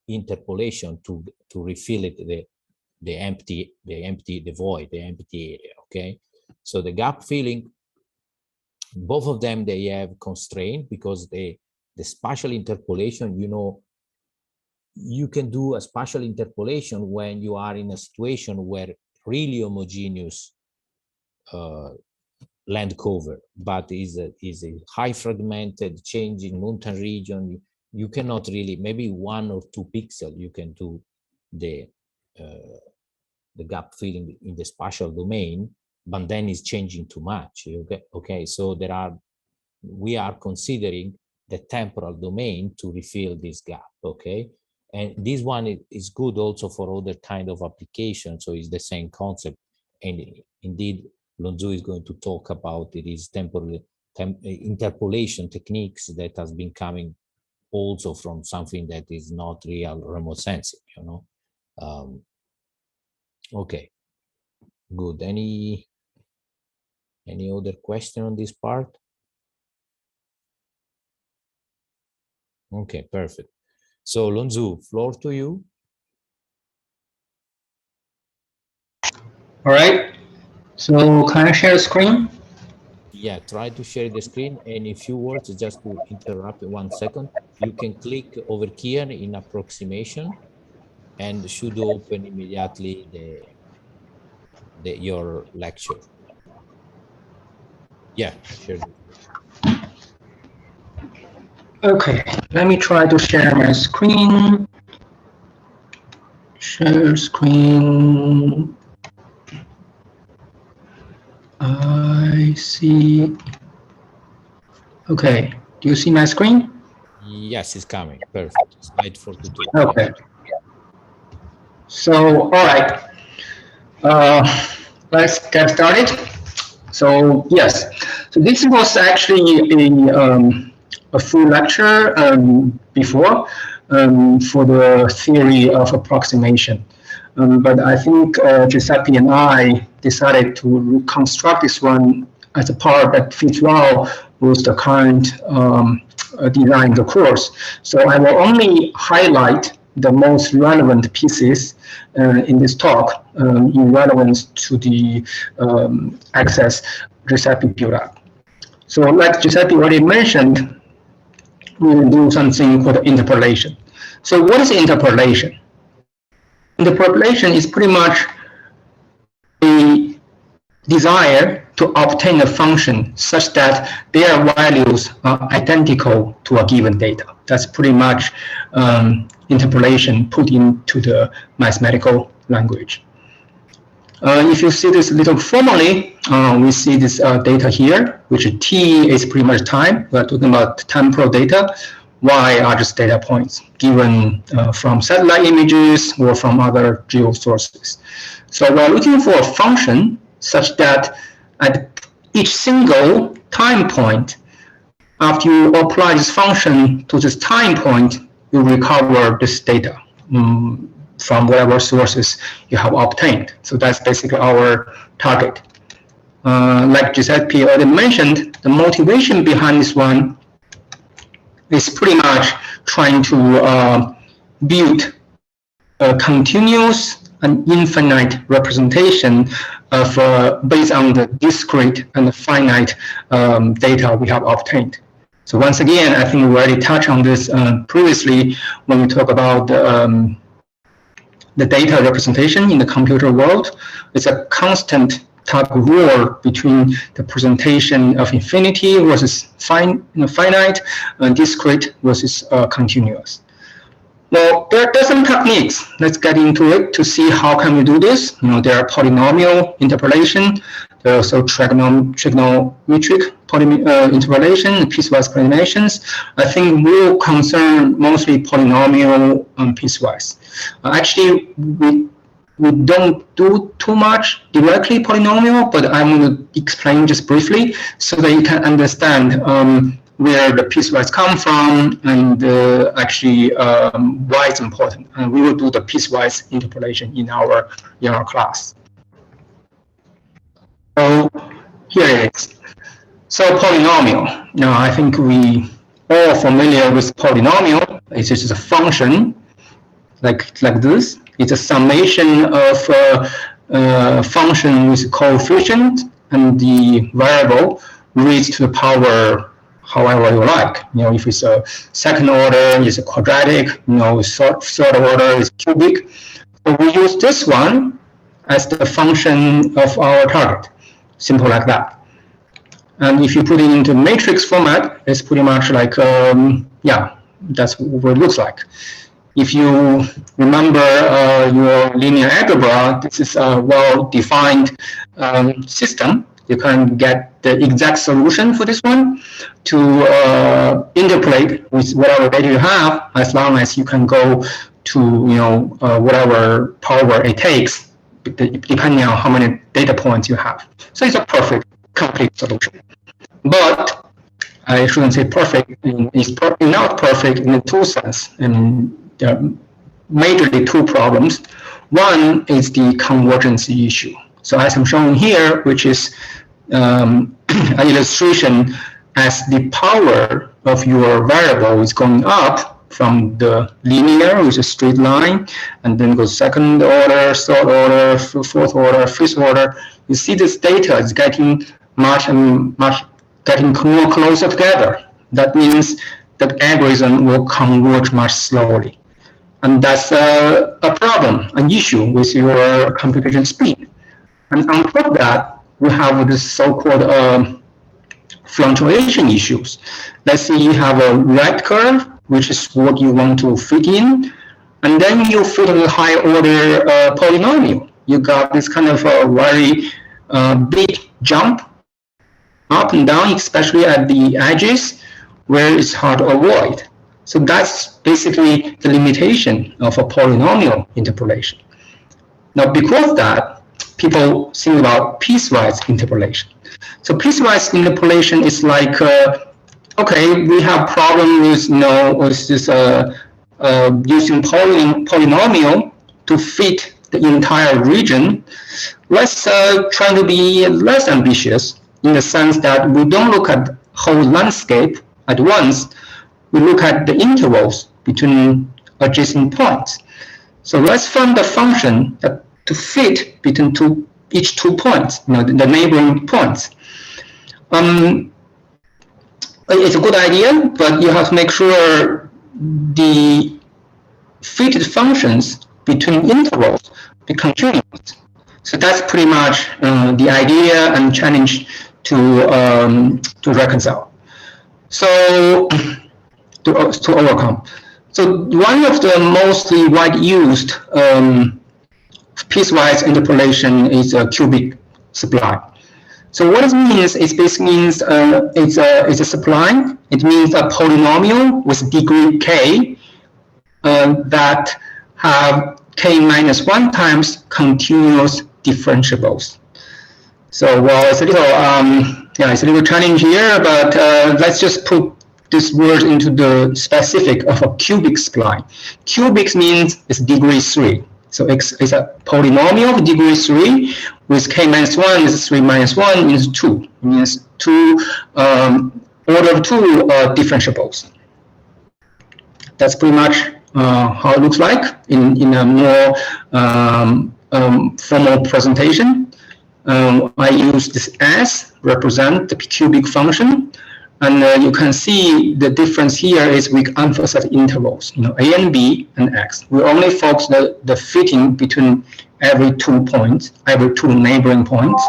interpolation to refill it the void, the empty area. Okay, so the gap filling, both of them, they have constraint, because the spatial interpolation, you know, you can do a spatial interpolation when you are in a situation where really homogeneous land cover, but is a high fragmented changing mountain region. You cannot really, maybe 1 or 2 pixels you can do the gap filling in the spatial domain, but then it's changing too much. Okay, so we are considering the temporal domain to refill this gap. Okay, and this one is good also for other kind of applications, so it's the same concept. And indeed, Lonzo is going to talk about it is temporal interpolation techniques that has been coming also from something that is not real remote sensing, you know. Okay, good. Any other question on this part? Okay, perfect. So Lonzu, floor to you. All right. So can I share the screen? Yeah, try to share the screen. And in few words, just to interrupt 1 second, you can click over here in approximation and should open immediately your lecture. Yeah, share the screen. Okay, let me try to share my screen. Share screen. I see. Okay, do you see my screen? Yes, it's coming. Perfect. Slide 42. Okay. So, all right. Let's get started. So, yes. So this was actually a full lecture before for the theory of approximation. But I think Giuseppe and I decided to reconstruct this one as a part that fits well with the current design of the course. So I will only highlight the most relevant pieces in this talk in relevance to the access Giuseppe built up. So like Giuseppe already mentioned, we will do something called interpolation. So what is interpolation? Interpolation is pretty much a desire to obtain a function such that their values are identical to a given data. That's pretty much interpolation put into the mathematical language. If you see this little formally, we see this data here, which T is pretty much time. We're talking about temporal data. Y are just data points given from satellite images or from other geo sources. So we're looking for a function such that at each single time point, after you apply this function to this time point, you recover this data from whatever sources you have obtained. So that's basically our target. Like Giuseppe already mentioned, the motivation behind this one is pretty much trying to build a continuous and infinite representation of based on the discrete and finite data we have obtained. So once again, I think we already touched on this previously when we talk about the data representation in the computer world. It's a constant tug of war between the presentation of infinity versus finite, discrete versus continuous. Well, there are some techniques. Let's get into it to see how can we do this. There are polynomial interpolation. There are also trigonometric interpolation, piecewise explanations. I think we'll concern mostly polynomial piecewise. Actually, we don't do too much directly polynomial, but I'm going to explain just briefly so that you can understand where the piecewise come from and actually why it's important. And we will do the piecewise interpolation in our class. So here it is. So polynomial. Now I think we all familiar with polynomial. It's just a function like this. It's a summation of function with coefficient and the variable raised to the power however you like. If it's a second order, it's a quadratic. Third order is cubic. So we use this one as the function of our target. Simple like that. And if you put it into matrix format, it's pretty much like that's what it looks like. If you remember your linear algebra, this is a well-defined system. You can get the exact solution for this one to interpolate with whatever data you have, as long as you can go to whatever power it takes, depending on how many data points you have. So it's a perfect, complete solution. But I shouldn't say perfect. It's not perfect in the two sense. There are majorly two problems. One is the convergence issue. So as I'm showing here, which is an illustration as the power of your variable is going up from the linear, which is a straight line, and then goes second order, third order, fourth order, fifth order, you see this data is getting getting more closer together. That means the algorithm will converge much slowly. And that's a problem, an issue with your computation speed. And on top of that, we have this so-called fluctuation issues. Let's say you have a red curve, which is what you want to fit in, and then you fit a high order polynomial. You got this kind of a very big jump up and down, especially at the edges where it's hard to avoid. So that's basically the limitation of a polynomial interpolation. Now, because of that, people think about piecewise interpolation. So piecewise interpolation is like, okay, we have problem with, with this using polynomial to fit the entire region. Let's try to be less ambitious in the sense that we don't look at the whole landscape at once. We look at the intervals between adjacent points. So let's find the function that to fit between each two points, the neighboring points. It's a good idea, but you have to make sure the fitted functions between intervals be continuous. So that's pretty much the idea and challenge to reconcile. So to overcome. So one of the mostly wide used piecewise interpolation is a cubic supply. So what it means is basically means it's a supply. It means a polynomial with degree k that have k minus 1 times continuous differentiables. So well, it's a little challenge here, but let's just put this word into the specific of a cubic supply. Cubic means it's degree 3. So it's a polynomial of degree 3 with k minus 1 is 3 minus 1 is 2. It means order of 2 differentiables. That's pretty much how it looks like in a more formal presentation. I use this S represent the cubic function. And you can see the difference here is we emphasize intervals, A and B and X. We only focus the fitting between every 2 points, every 2 neighboring points.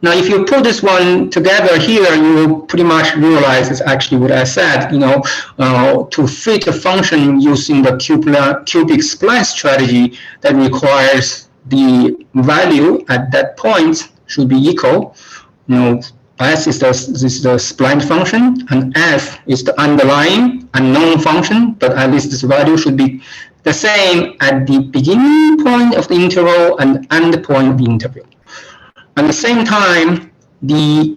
Now, if you put this one together here, you will pretty much realize it's actually what I said, to fit a function using the cubic spline strategy that requires the value at that point should be equal. S is the spline function, and F is the underlying unknown function, but at least this value should be the same at the beginning point of the interval and end point of the interval. At the same time, the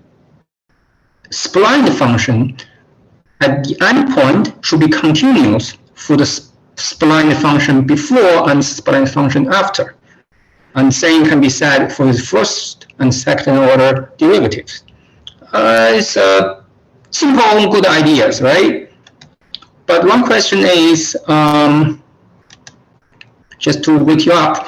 spline function at the end point should be continuous for the spline function before and spline function after. And same can be said for the first and second order derivatives. It's simple, good ideas, right? But one question is, just to wake you up,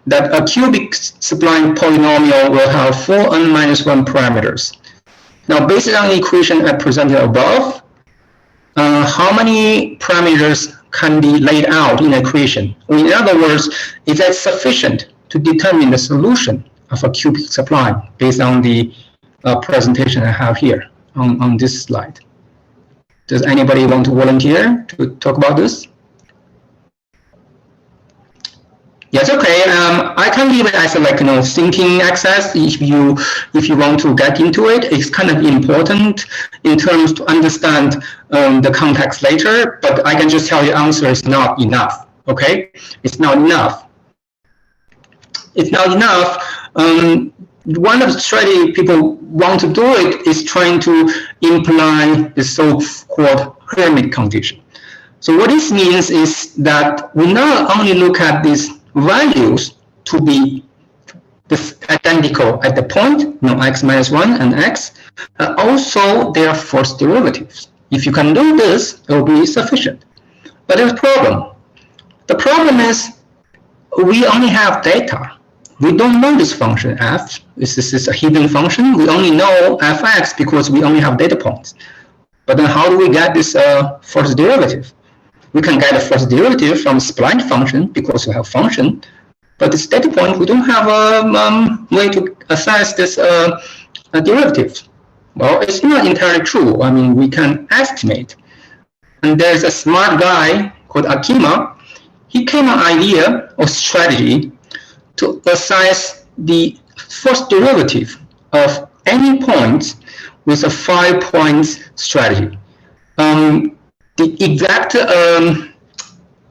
that a cubic spline polynomial will have 4n minus 1 parameters. Now, based on the equation I presented above, how many parameters can be laid out in an equation? In other words, is that sufficient to determine the solution of a cubic supply based on the presentation I have here on this slide? Does anybody want to volunteer to talk about this? Yes, okay. I can leave it as a thinking exercise if you want to get into it. It's kind of important in terms to understand the context later, but I can just tell you the answer is not enough. Okay, it's not enough. It's not enough. One of the strategy people want to do it is trying to imply the so-called Hermit condition. So what this means is that we not only look at these values to be identical at the point, x minus 1 and x, also their first derivatives. If you can do this, it will be sufficient. But there's a problem. The problem is we only have data. We don't know this function f. This is a hidden function. We only know fx because we only have data points. But then how do we get this first derivative? We can get the first derivative from spline function because we have function. But this data point, we don't have a way to assess this derivative. Well, it's not entirely true. I mean, we can estimate. And there's a smart guy called Akima. He came up with an idea or strategy to assess the first derivative of any point with a 5-point strategy. The exact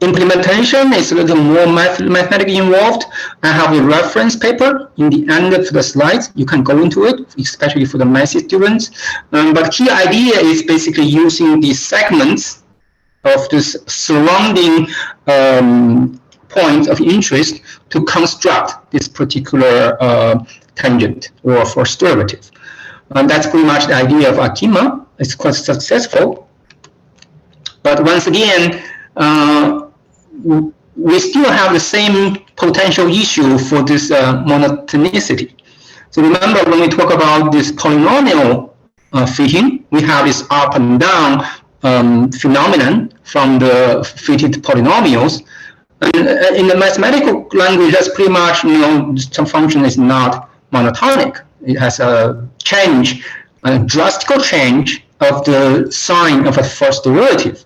implementation is a little more mathematically involved. I have a reference paper in the end of the slides. You can go into it, especially for the math students. But key idea is basically using the segments of this surrounding points of interest to construct this particular tangent or first derivative. And that's pretty much the idea of Akima. It's quite successful. But once again, we still have the same potential issue for this monotonicity. So remember, when we talk about this polynomial fitting, we have this up and down phenomenon from the fitted polynomials. And in the mathematical language, that's pretty much, some function is not monotonic. It has a change, a drastic change of the sign of a first derivative.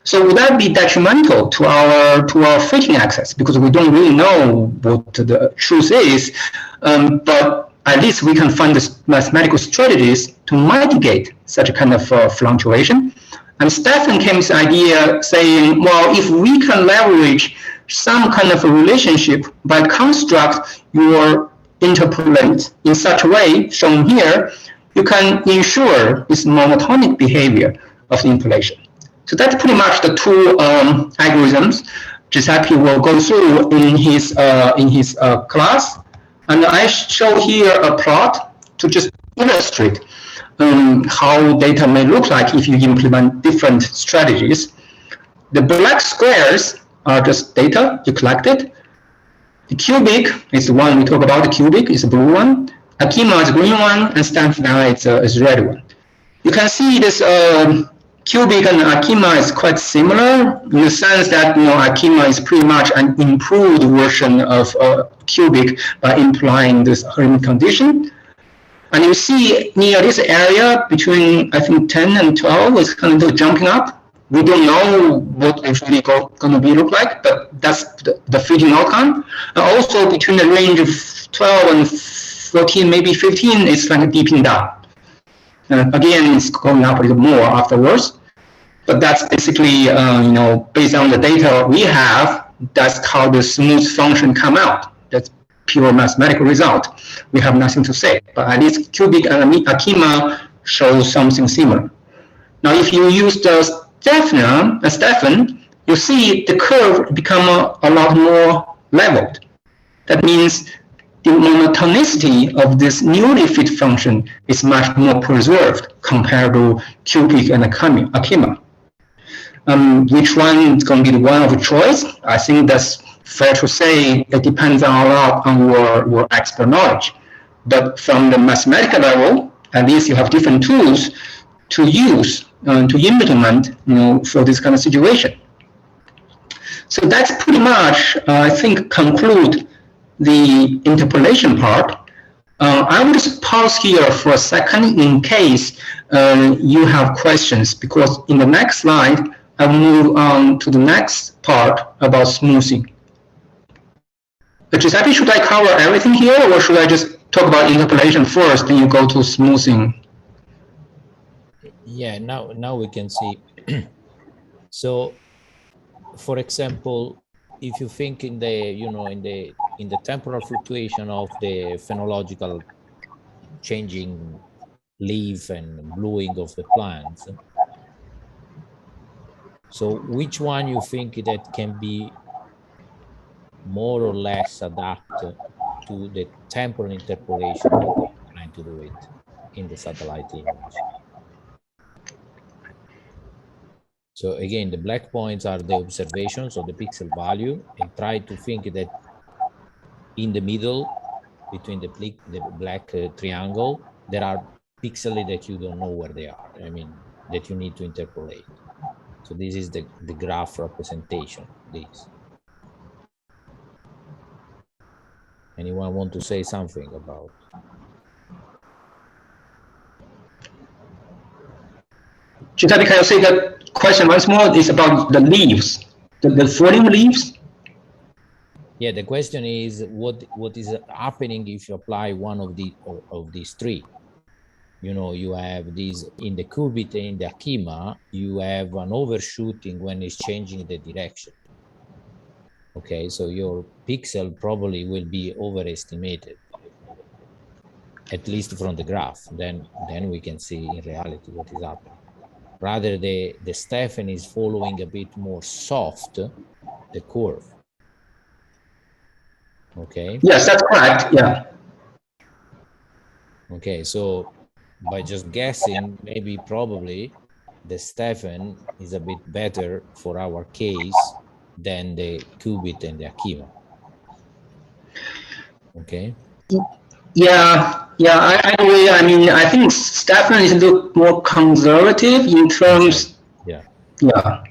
So would that be detrimental to our fitting access? Because we don't really know what the truth is, but at least we can find the mathematical strategies to mitigate such a kind of fluctuation. And Stefan came with the idea saying, well, if we can leverage some kind of a relationship by construct your interpolant in such a way, shown here, you can ensure this monotonic behavior of the interpolation. So that's pretty much the two algorithms Giuseppe will go through in his class. And I show here a plot to just illustrate how data may look like if you implement different strategies. The black squares are just data you collected. The cubic is the one we talk about. The cubic is the blue one. Akima is the green one, and Stanford is the red one. You can see this cubic and Akima is quite similar in the sense that Akima is pretty much an improved version of cubic by implying this Hermit condition. And you see near this area between, I think, 10 and 12 is kind of jumping up. We don't know what it's really going to be look like, but that's the fitting outcome. And also between the range of 12 and 14, maybe 15, it's like deeping down. Again, it's going up a little more afterwards. But that's basically, based on the data we have, that's how the smooth function come out. That's pure mathematical result. We have nothing to say. But at least cubic and Akima show something similar. Now, if you use the Stefan, you see the curve become a lot more leveled. That means the monotonicity of this newly fit function is much more preserved compared to cubic and Akima. Which one is going to be the one of choice? I think that's fair to say. It depends a lot on your expert knowledge. But from the mathematical level, at least you have different tools to use to implement, for this kind of situation. So that's pretty much, I think, conclude the interpolation part. I will just pause here for a second in case you have questions, because in the next slide, I'll move on to the next part about smoothing. Giuseppe, should I cover everything here, or should I just talk about interpolation first, then you go to smoothing? Yeah, now we can see. So, for example, if you think in the in the temporal fluctuation of the phenological changing leaf and bluing of the plants, so which one you think that can be more or less adapted to the temporal interpolation that we're trying to do it in the satellite image. So again, the black points are the observations of the pixel value, and try to think that in the middle between the black triangle, there are pixels that you don't know where they are. I mean, that you need to interpolate. So this is the graph representation of this. Anyone want to say something about? Giuseppe, can you say that question once more? It's about the leaves, the falling leaves? Yeah, the question is what is happening if you apply one of these three? You know, you have these in the qubit and in the Akima, you have an overshooting when it's changing the direction. Okay, so your pixel probably will be overestimated, at least from the graph. Then we can see in reality what is happening. Rather, the Stefan is following a bit more soft the curve. Okay. Yes, that's correct. Yeah. Okay, so by just guessing, maybe probably the Stefan is a bit better for our case than the qubit and the Akima. Okay. Yeah, I agree. I mean, I think Stefan is a little more conservative in terms. Yeah. Yeah.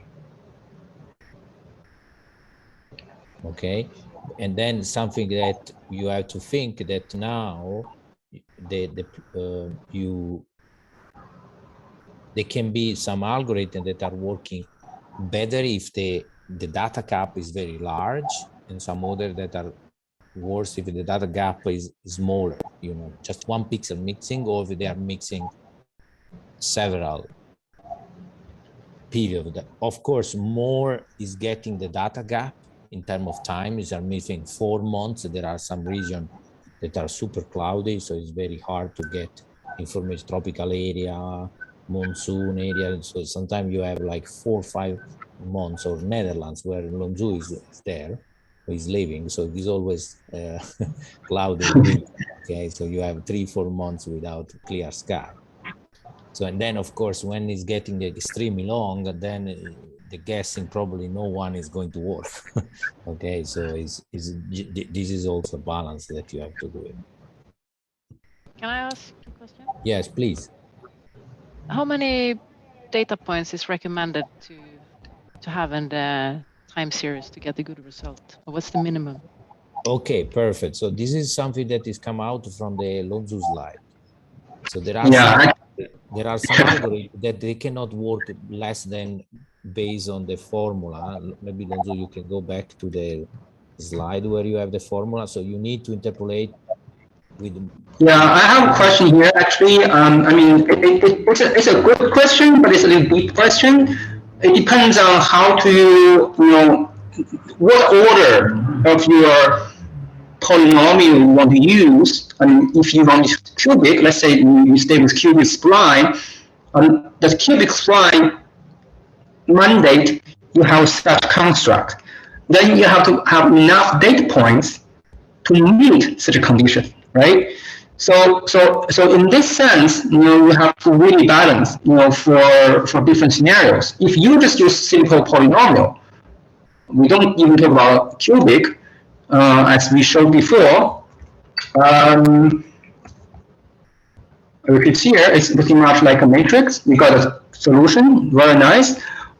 Okay, and then something that you have to think that now there can be some algorithms that are working better if the data gap is very large, and some other that are worse if the data gap is smaller, you know, just one pixel mixing, or if they are mixing several periods. Of course, more is getting the data gap in terms of time. Is are missing 4 months. There are some regions that are super cloudy, so it's very hard to get information. Tropical area, monsoon area. So sometimes you have like 4 or 5 months, or Netherlands where Lonzu is there, is living. So it's always cloudy winter. Okay, so you have 3-4 months without clear sky. So, and then of course, when it's getting extremely long, then the guessing probably no one is going to work. Okay, so this is also a balance that you have to do it. Can I ask a question? Yes, please. How many data points is recommended to have in the time series to get a good result? Or what's the minimum? Okay, perfect. So this is something that is come out from the Lonzu slide. So there are some algorithms that they cannot work less than based on the formula. Maybe Lonzu, you can go back to the slide where you have the formula. So you need to interpolate with. Yeah, I have a question here. Actually, I mean, it's a good question, but it's a little deep question. It depends on how to, you know, what order of your polynomial you want to use. I mean, if you want cubic, let's say you stay with cubic spline, the cubic spline mandate you have such construct. Then you have to have enough data points to meet such a condition, right? So in this sense, you know, you have to really balance, you know, for different scenarios. If you just use simple polynomial, we don't even talk about cubic, as we showed before. It's here. It's looking much like a matrix. We got a solution, very nice.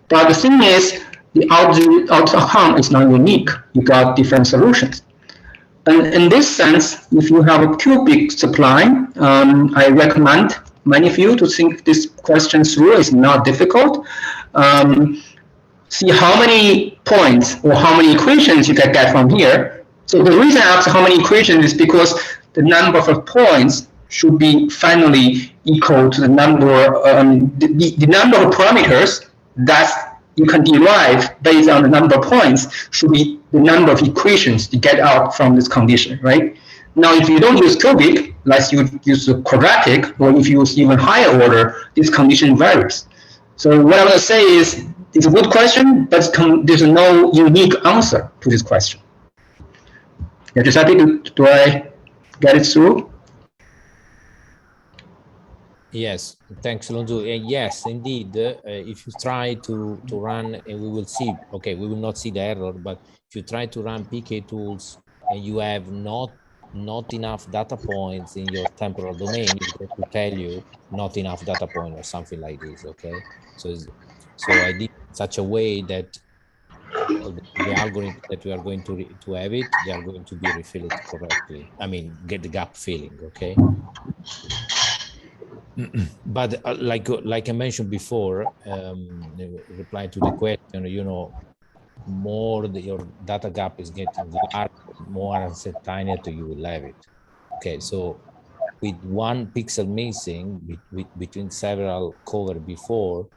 But the thing is, the outcome is not unique. You got different solutions. And in this sense, if you have a cubic supply, I recommend many of you to think this question through. It's not difficult. See how many points or how many equations you can get from here. So the reason I ask how many equations is because the number of points should be finally equal to the number, the number of parameters that you can derive based on the number of points should be the number of equations you get out from this condition, right? Now, if you don't use cubic, let's use the quadratic, or if you use even higher order, this condition varies. So what I'm going to say is, it's a good question, but there's no unique answer to this question. Yeah, Giuseppe, do I get it through? Yes, thanks, Lonzo. Yes, indeed. If you try to run, and we will see. Okay, we will not see the error, but if you try to run PKTOOLS and you have not enough data points in your temporal domain, it's going to tell you not enough data point or something like this. Okay, so I did such a way that the algorithm that we are going to have it, they are going to be refilled correctly. I mean, get the gap filling. Okay. But like I mentioned before, reply to the question, more your data gap is getting larger, more uncertainty you will have it. Okay, so with one pixel missing between several cover before,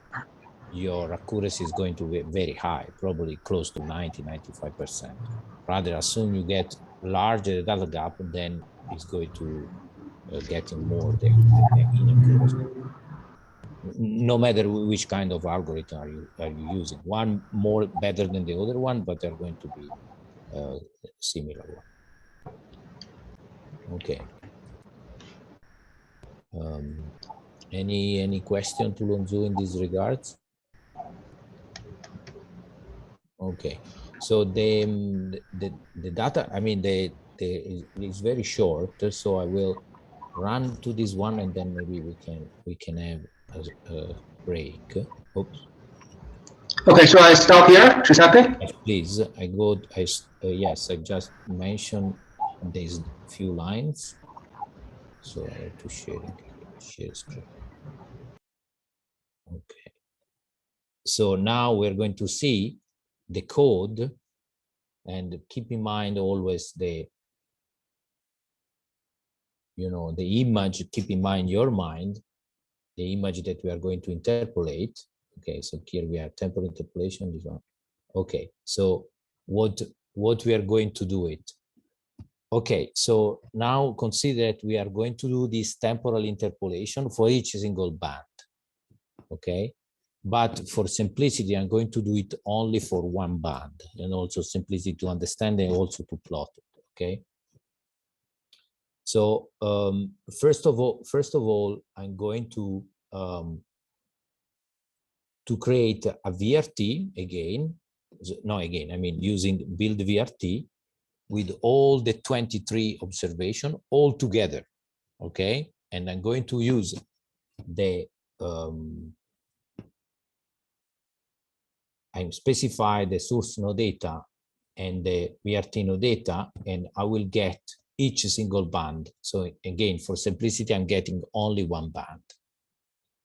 your accuracy is going to be very high, probably close to 90-95%. Rather, as soon you get larger data gap, then it's going to getting more the inaccuracy. No matter which kind of algorithm are you using, one more better than the other one, but they're going to be similar one. Okay. Any question to Lonzo in these regards? Okay. So the data, I mean, it's very short, so I will run to this one, and then maybe we can have a break. Oops. Okay, so I stop here, Giuseppe? Yes, please, yes, I just mentioned these few lines, so I have to share screen. Okay. So now we're going to see the code, and keep in mind always the image, keep in mind your mind, the image that we are going to interpolate. Okay, so here we have temporal interpolation, this one. Okay, so what we are going to do it. Okay, so now consider that we are going to do this temporal interpolation for each single band. Okay, but for simplicity, I'm going to do it only for one band, and also simplicity to understand and also to plot it. Okay. So first of all, I'm going to create a VRT again. No, again, I mean using build VRT with all the 23 observation all together. Okay, and I'm going to use the I'm specify the source node data and the VRT node data, and I will get each single band. So again, for simplicity, I'm getting only one band.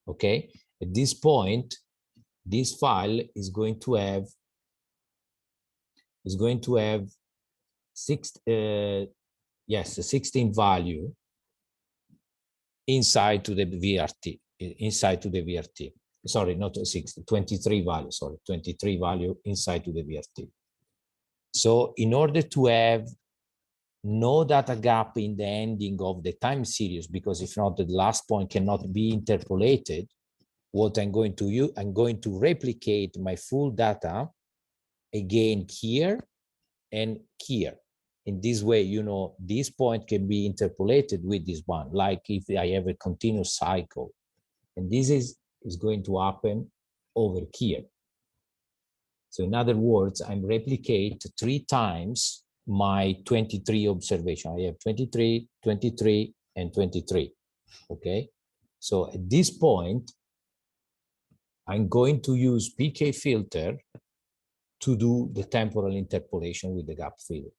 Okay, at this point, this file is going to have 16 value inside to the VRT. Sorry, not 60, 23 value, sorry, 23 value inside to the VRT. So in order to have no data gap in the ending of the time series, because if not, the last point cannot be interpolated, what I'm going to use, I'm going to replicate my full data again here and here. In this way, this point can be interpolated with this one, like if I have a continuous cycle. And this is going to happen over here. So in other words, I'm replicate 3 times my 23 observation. I have 23, 23, and 23. Okay. So at this point, I'm going to use PK filter to do the temporal interpolation with the gap fill.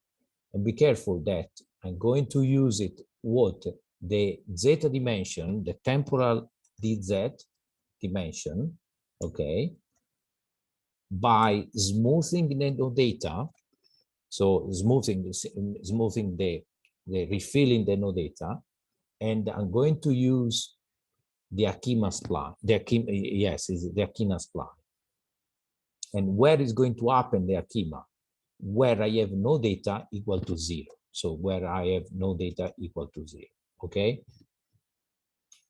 And be careful that I'm going to use it the zeta dimension, the temporal dz dimension, okay, by smoothing the node data. So smoothing the refilling the node data, and I'm going to use the Akima spline. Is the Akima spline. And where is going to happen the Akima? Where I have no data equal to 0. So where I have no data equal to 0. Okay.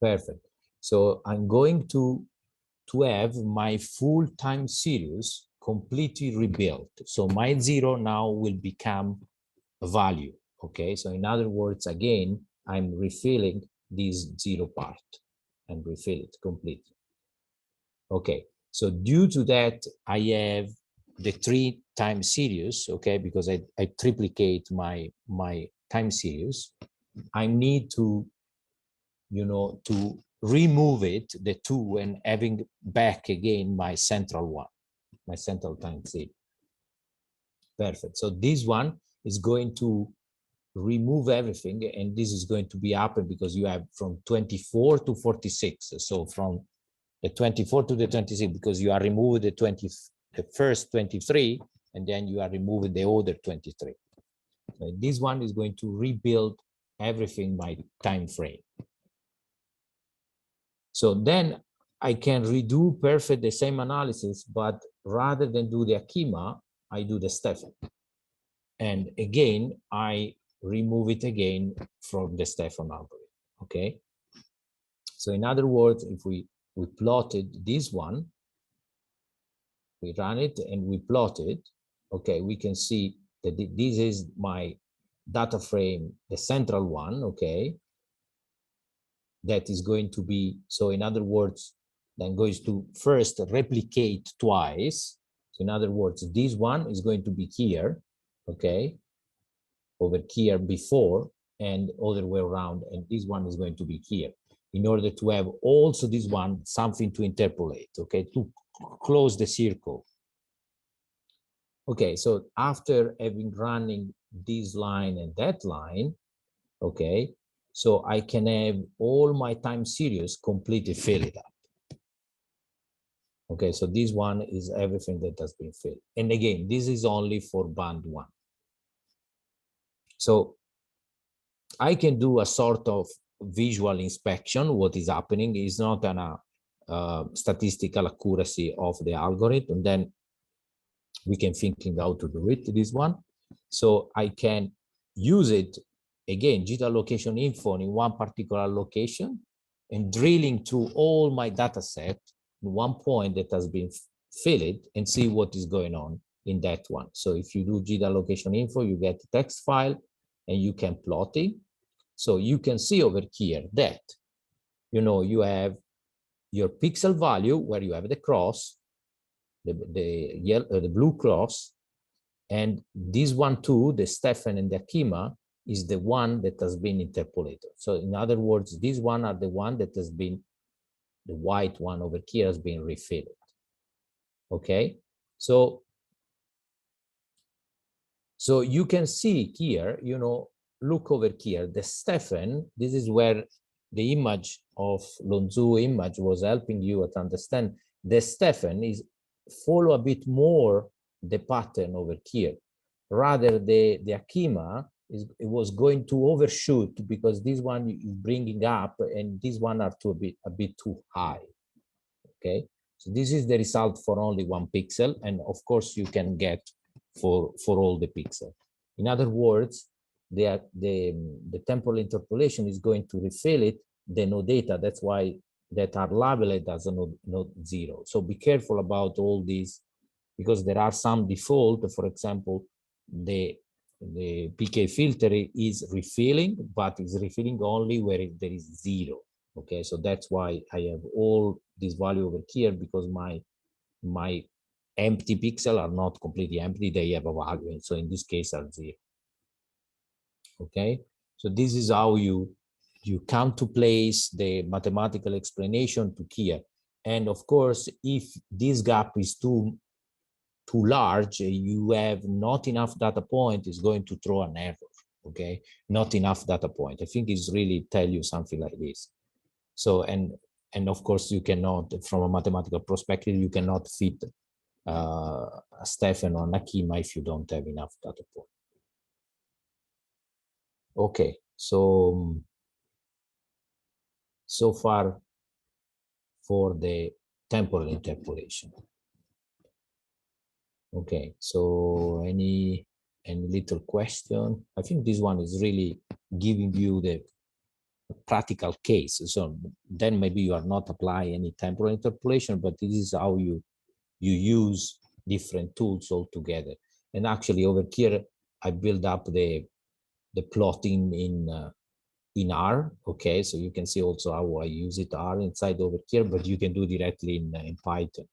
Perfect. So I'm going to have my full time series completely rebuilt. So my 0 now will become a value. Okay, so in other words, again, I'm refilling this 0 part and refill it completely. Okay, so due to that, I have the 3 time series, okay, because I triplicate my time series. I need to, you know, to remove it, the 2, and having back again my central one, my central time series. Perfect. So this one is going to remove everything, and this is going to be happen because you have from 24 to 46. So from the 24 to the 26, because you are removing the first 23, and then you are removing the other 23. So this one is going to rebuild everything by time frame. So then I can redo perfect the same analysis, but rather than do the Akima, I do the Stefan. And again, I remove it again from the Stefan algorithm, okay? So in other words, if we plotted this one, we run it and we plot it, okay, we can see that this is my data frame, the central one, okay? That is going to be, so in other words, then goes to first replicate twice. So in other words, this one is going to be here, okay? Over here before, and other way around, and this one is going to be here, in order to have also this one something to interpolate, okay, to close the circle. Okay, so after having running this line and that line, okay, so I can have all my time series completely filled up. Okay, so this one is everything that has been filled. And again, this is only for band 1. So I can do a sort of visual inspection. What is happening is not an statistical accuracy of the algorithm. Then we can thinking how to do it, this one. So I can use it, again, GDAL location info in one particular location and drilling through all my data set in one point that has been filled and see what is going on in that one. So if you do GDAL location info, you get a text file and you can plot it. So you can see over here that, you know, you have your pixel value where you have the cross, the yellow, the blue cross, and this one too, the Stefan and the Akima, is the one that has been interpolated. So in other words, these one are the one that has been, the white one over here has been refilled. Okay, so you can see here, you know, look over here, the Stefan, this is where the image of Lonzu image was helping you to understand. The Stefan is follow a bit more the pattern over here. Rather, the Akima it was going to overshoot because this one is bringing up and this one are a bit too high. Okay, so this is the result for only 1 pixel, and of course you can get for all the pixels. In other words, the temporal interpolation is going to refill it, the no data. That's why that are labeled as a node 0. So be careful about all these, because there are some default. For example, the PK filter is refilling, but it's refilling only where there is 0. Okay, so that's why I have all this value over here, because my empty pixel are not completely empty, they have a value, and so in this case are 0. Okay, so this is how you come to place the mathematical explanation to here. And of course, if this gap is too large, you have not enough data point, is going to throw an error. Okay, not enough data point. I think it's really tell you something like this. So, and of course you cannot, from a mathematical perspective, you cannot fit a Stefan or Akima if you don't have enough data point. Okay, so far for the temporal interpolation. Okay, so any little question? I think this one is really giving you the practical case. So then maybe you are not applying any temporal interpolation, but this is how you use different tools all together. And actually over here, I build up the the plotting in R. Okay, so you can see also how I use it R inside over here, but you can do directly in Python.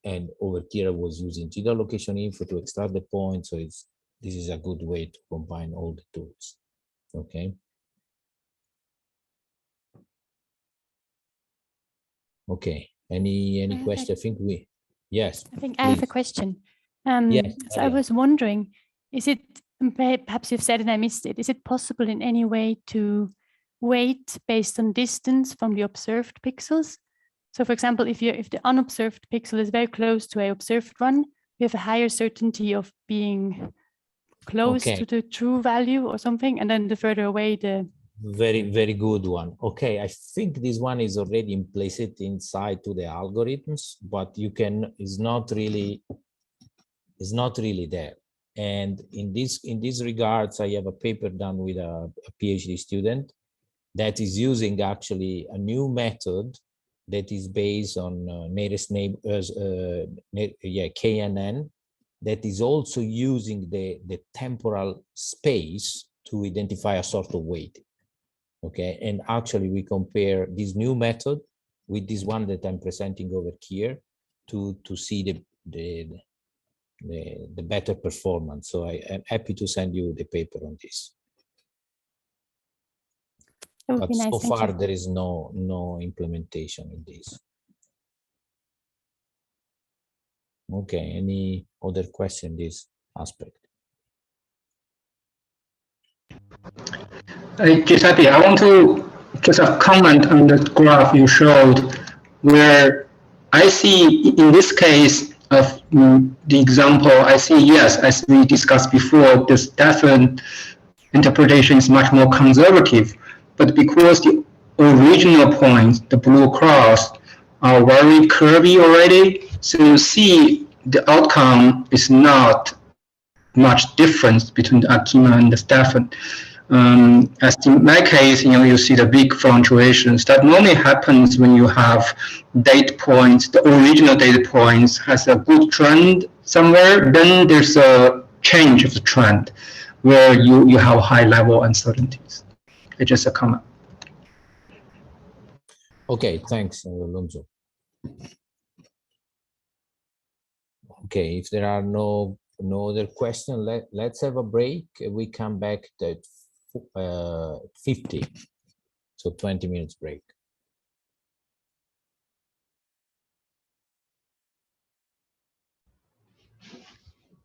And over here I was using GDAL location info to extract the point. So this is a good way to combine all the tools. Okay. Okay. Any question? I think yes. I think I have a question. Yes, so I was wondering, is it, perhaps you've said and I missed it, is it possible in any way to weight based on distance from the observed pixels? So for example, if the unobserved pixel is very close to an observed one, we have a higher certainty of being close to the true value or something, and then the further away the... Very good one. Okay, I think this one is already implicit inside to the algorithms, but you can, it's not really there. And in these regards, I have a paper done with a PhD student that is using actually a new method that is based on nearest neighbors, KNN, that is also using the temporal space to identify a sort of weighting. Okay, and actually we compare this new method with this one that I'm presenting over here to see the better performance. So I am happy to send you the paper on this. But nice, so far you. there is no implementation in this. Okay, any other question in this aspect? Giuseppe, I want to just comment on the graph you showed, where I see in this case of the example, I see, yes, as we discussed before, the Stefan interpretation is much more conservative, but because the original points, the blue cross, are very curvy already, so you see the outcome is not much difference between the Akima and the Stefan. As in my case, you see the big fluctuations. That normally happens when you have data points, the original data points has a good trend somewhere, then there's a change of the trend where you have high level uncertainties. It's just a comment. Okay, thanks, Alonso. Okay, if there are no other questions, let's have a break. We come back at 50, so 20 minutes break.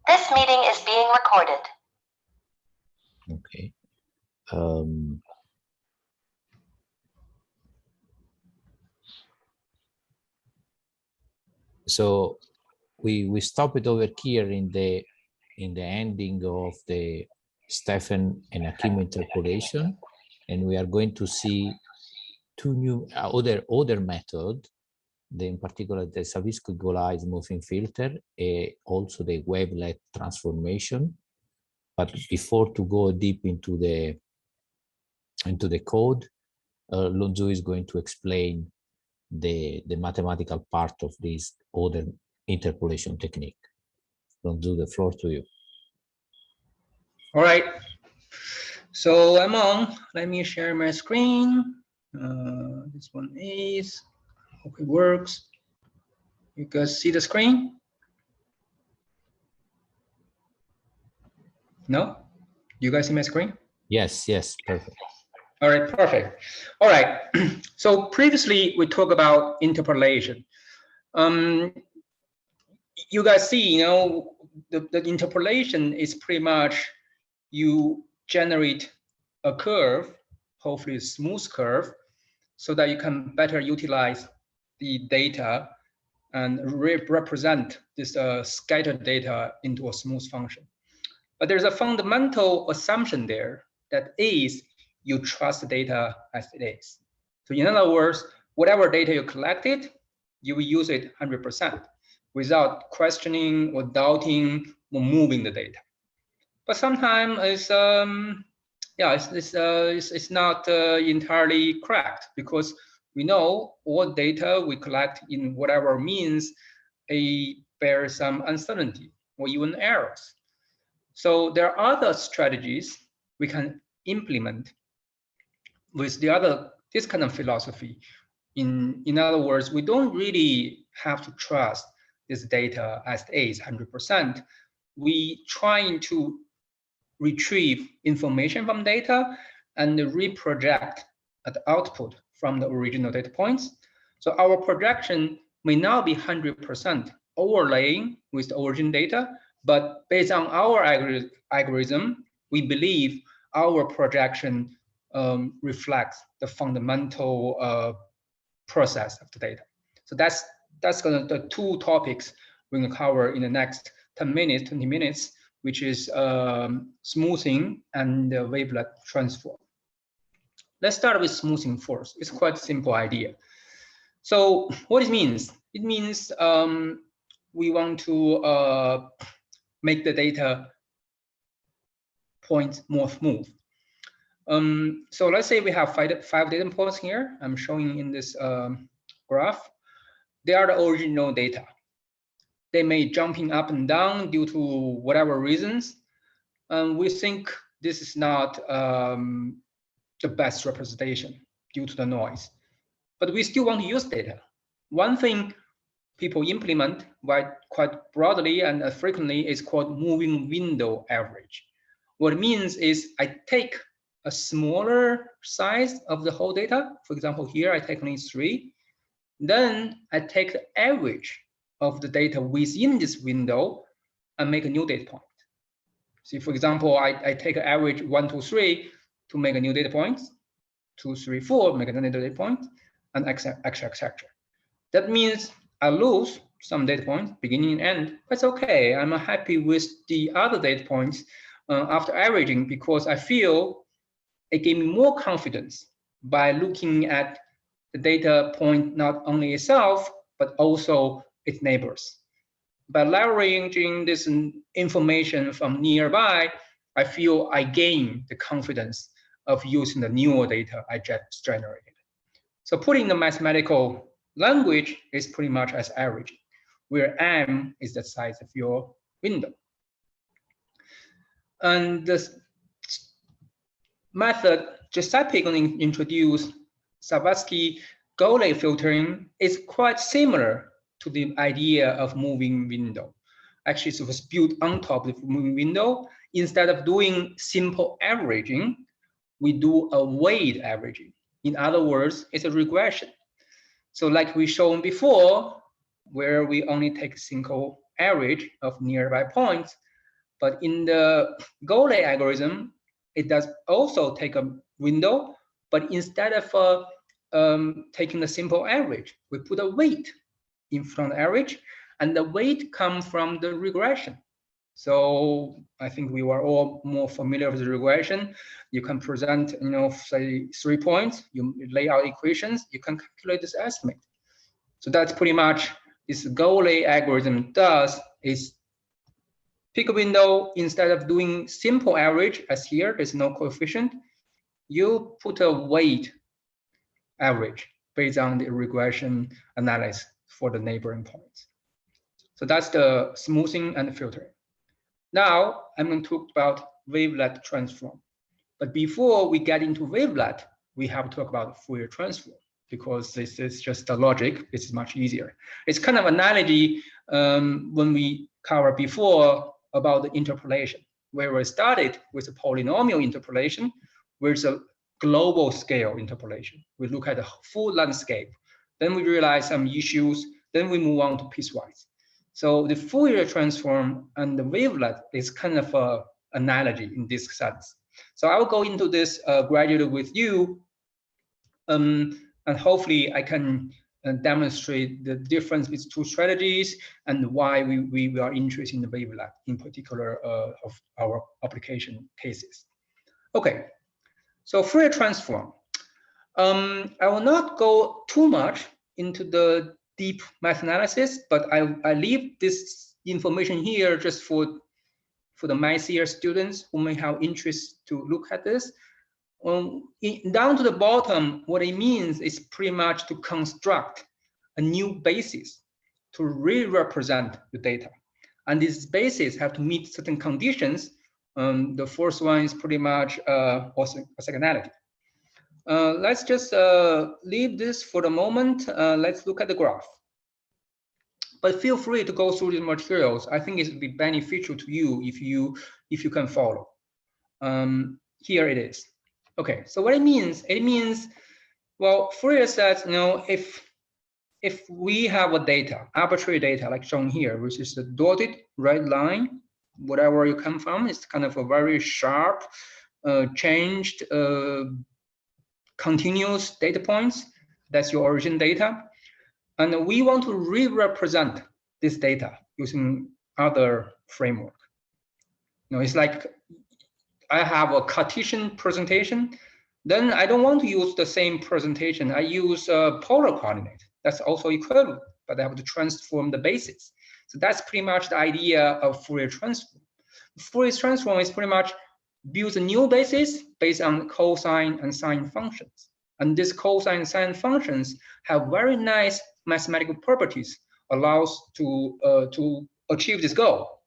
This meeting is being recorded. Okay. So we stop it over here in the ending of the Stefan and Akima interpolation, and we are going to see two new other method, in particular the Savinsky Golay smoothing filter, also the wavelet transformation. But before to go deep into the code, Lonzo is going to explain the mathematical part of this other interpolation technique. Lonzo, the floor to you. All right. So I'm on. Let me share my screen. This one is. Hope it works. You guys see the screen? No? You guys see my screen? Yes, perfect. All right, perfect. All right. So previously we talked about interpolation. You guys see, the interpolation is pretty much you generate a curve, hopefully a smooth curve, so that you can better utilize the data and represent this scattered data into a smooth function. But there's a fundamental assumption there that is you trust the data as it is. So in other words, whatever data you collected, you will use it 100% without questioning or doubting or moving the data. But sometimes it's not entirely correct, because we know all data we collect in whatever means bears some uncertainty or even errors. So there are other strategies we can implement with this kind of philosophy. In other words, we don't really have to trust this data as is 100%. We trying to retrieve information from data and reproject the output from the original data points. So our projection may not be 100% overlaying with the origin data, but based on our algorithm, we believe our projection reflects the fundamental process of the data. So that's the two topics we're going to cover in the next 10 minutes, 20 minutes, which is smoothing and wavelet transform. Let's start with smoothing first. It's quite a simple idea. So what it means? It means we want to make the data points more smooth. So let's say we have five data points here. I'm showing in this graph. They are the original data. They may jumping up and down due to whatever reasons. We think this is not the best representation due to the noise, but we still want to use data. One thing people implement quite broadly and frequently is called moving window average. What it means is I take a smaller size of the whole data. For example, here I take only 3. Then I take the average of the data within this window and make a new data point. See, for example, I take an average 1, 2, 3 to make a new data point, 2, 3, 4, make another data point, and etc. That means I lose some data points, beginning and end. That's okay. I'm happy with the other data points after averaging because I feel it gave me more confidence by looking at the data point not only itself, but also its neighbors. By leveraging this information from nearby, I feel I gain the confidence of using the newer data I just generated. So putting the mathematical language is pretty much as averaging, where M is the size of your window. And this method Giuseppe introduced, Savatsky-Golay filtering, is quite similar to the idea of moving window. Actually, it was built on top of the moving window. Instead of doing simple averaging, we do a weight averaging. In other words, it's a regression. So like we shown before, where we only take single average of nearby points, but in the Golay algorithm, it does also take a window, but instead of taking the simple average, we put a weight in front of the average, and the weight comes from the regression. So I think we were all more familiar with the regression. You can present, say 3 points, you lay out equations, you can calculate this estimate. So that's pretty much this Golay algorithm does is pick a window. Instead of doing simple average, as here, there's no coefficient, you put a weight average based on the regression analysis for the neighboring points. So that's the smoothing and filtering. Now I'm going to talk about wavelet transform. But before we get into wavelet, we have to talk about Fourier transform, because this is just the logic. This is much easier. It's kind of analogy when we covered before about the interpolation, where we started with a polynomial interpolation, with a global scale interpolation. We look at the full landscape. Then we realize some issues. Then we move on to piecewise. So the Fourier transform and the wavelet is kind of an analogy in this sense. So I will go into this gradually with you, and hopefully I can demonstrate the difference between two strategies and why we are interested in the wavelet, in particular of our application cases. Okay, so Fourier transform. I will not go too much into the deep math analysis, but I leave this information here just for the math year students who may have interest to look at this. Down to the bottom, what it means is pretty much to construct a new basis to re-represent the data. And these bases have to meet certain conditions The first one is pretty much orthogonality. Let's just leave this for the moment. Let's look at the graph. But feel free to go through these materials. I think it would be beneficial to you if you can follow. Here it is. Okay, so what it means? It means, well, Fourier says, you know, if we have a data, arbitrary data, like shown here, which is the dotted red line, whatever you come from, it's kind of a very sharp, changed, continuous data points. That's your origin data. And we want to re-represent this data using other framework. You know, it's like I have a Cartesian presentation, then I don't want to use the same presentation. I use a polar coordinate. That's also equivalent, but I have to transform the basis. So that's pretty much the idea of Fourier transform. Fourier transform is pretty much builds a new basis based on cosine and sine functions. And these cosine and sine functions have very nice mathematical properties, allows to achieve this goal.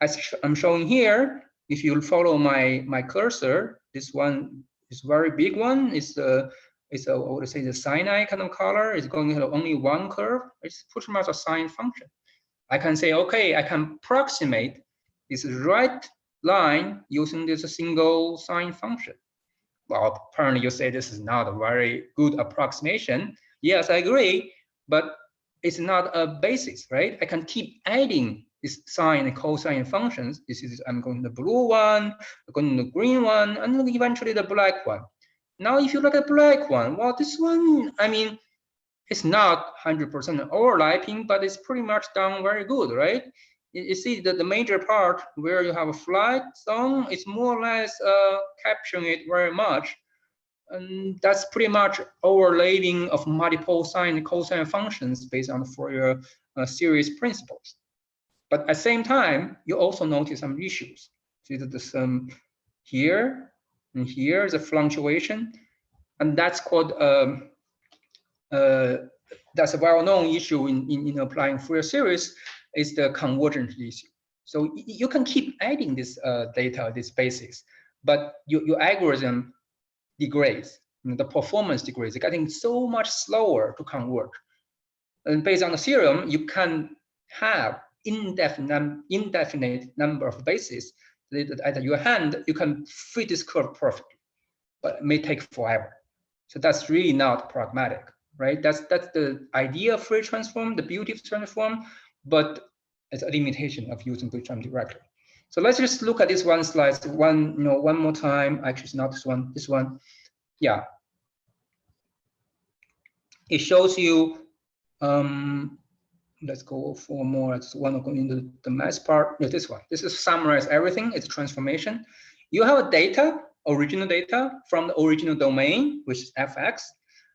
As I'm showing here, if you follow my cursor, this one is very big one. It's I would say the sine kind of color is going to have only one curve. It's pretty much a sine function. I can say, okay, I can approximate this right line using this single sine function. Well, apparently you say this is not a very good approximation. Yes, I agree, but it's not a basis, right? I can keep adding this sine and cosine functions. This is, I'm going to the blue one, I'm going to the green one, and then eventually the black one. Now, if you look at the black one, well, this one, I mean, it's not 100% overlapping, but it's pretty much done very good, right? You see that the major part where you have a flat zone, it's more or less capturing it very much. And that's pretty much overlaying of multiple sine and cosine functions based on the Fourier series principles. But at the same time, you also notice some issues. See that the here and here is a fluctuation, and that's called that's a well-known issue in applying Fourier series, is the convergence issue. So you can keep adding this data, this basis, but your algorithm degrades, the performance degrades. It's getting so much slower to converge. And based on the theorem, you can have indefinite number of bases that at your hand, you can fit this curve perfectly, but it may take forever. So that's really not pragmatic, right? That's the idea of Fourier transform, the beauty of transform, but it's a limitation of using Bootstrap directly. So let's just look at this one slide, one more time. Actually, it's not this one. Yeah. It shows you, let's go for more. It's one going into the math part. No, this one. This is summarize everything. It's transformation. You have a data, original data from the original domain, which is fx,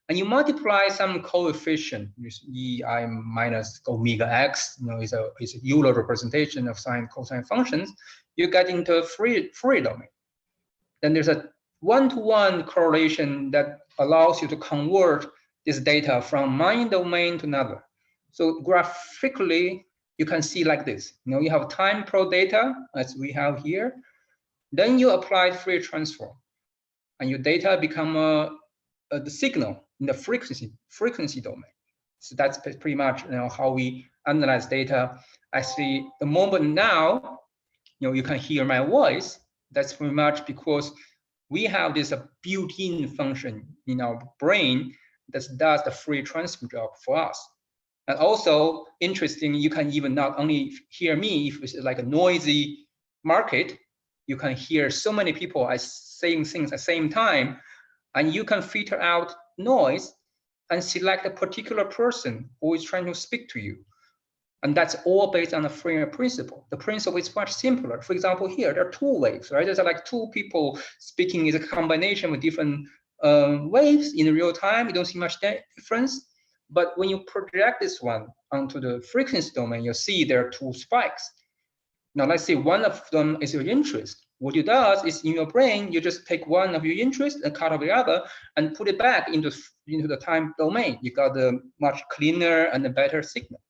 and you multiply some coefficient, which ei minus omega x. Is a Euler representation of sine cosine functions. You get into a Fourier domain. Then there's a one-to-one correlation that allows you to convert this data from one domain to another. So graphically, you can see like this. You have time pro data, as we have here. Then you apply Fourier transform, and your data become the signal in the frequency domain. So that's pretty much how we analyze data. Actually, the moment now, you can hear my voice. That's pretty much because we have this built-in function in our brain that does the Fourier transform job for us. And also, interesting, you can even not only hear me if it's like a noisy market, you can hear so many people saying things at the same time, and you can filter out noise and select a particular person who is trying to speak to you. And that's all based on the Fourier principle. The principle is much simpler. For example, here, there are two waves, right? There's like two people speaking is a combination of different waves in real time. You don't see much difference. But when you project this one onto the frequency domain, you see there are two spikes. Now, let's say one of them is your interest. What you do is in your brain, you just take one of your interest and cut off the other and put it back into the time domain. You got a much cleaner and a better signal.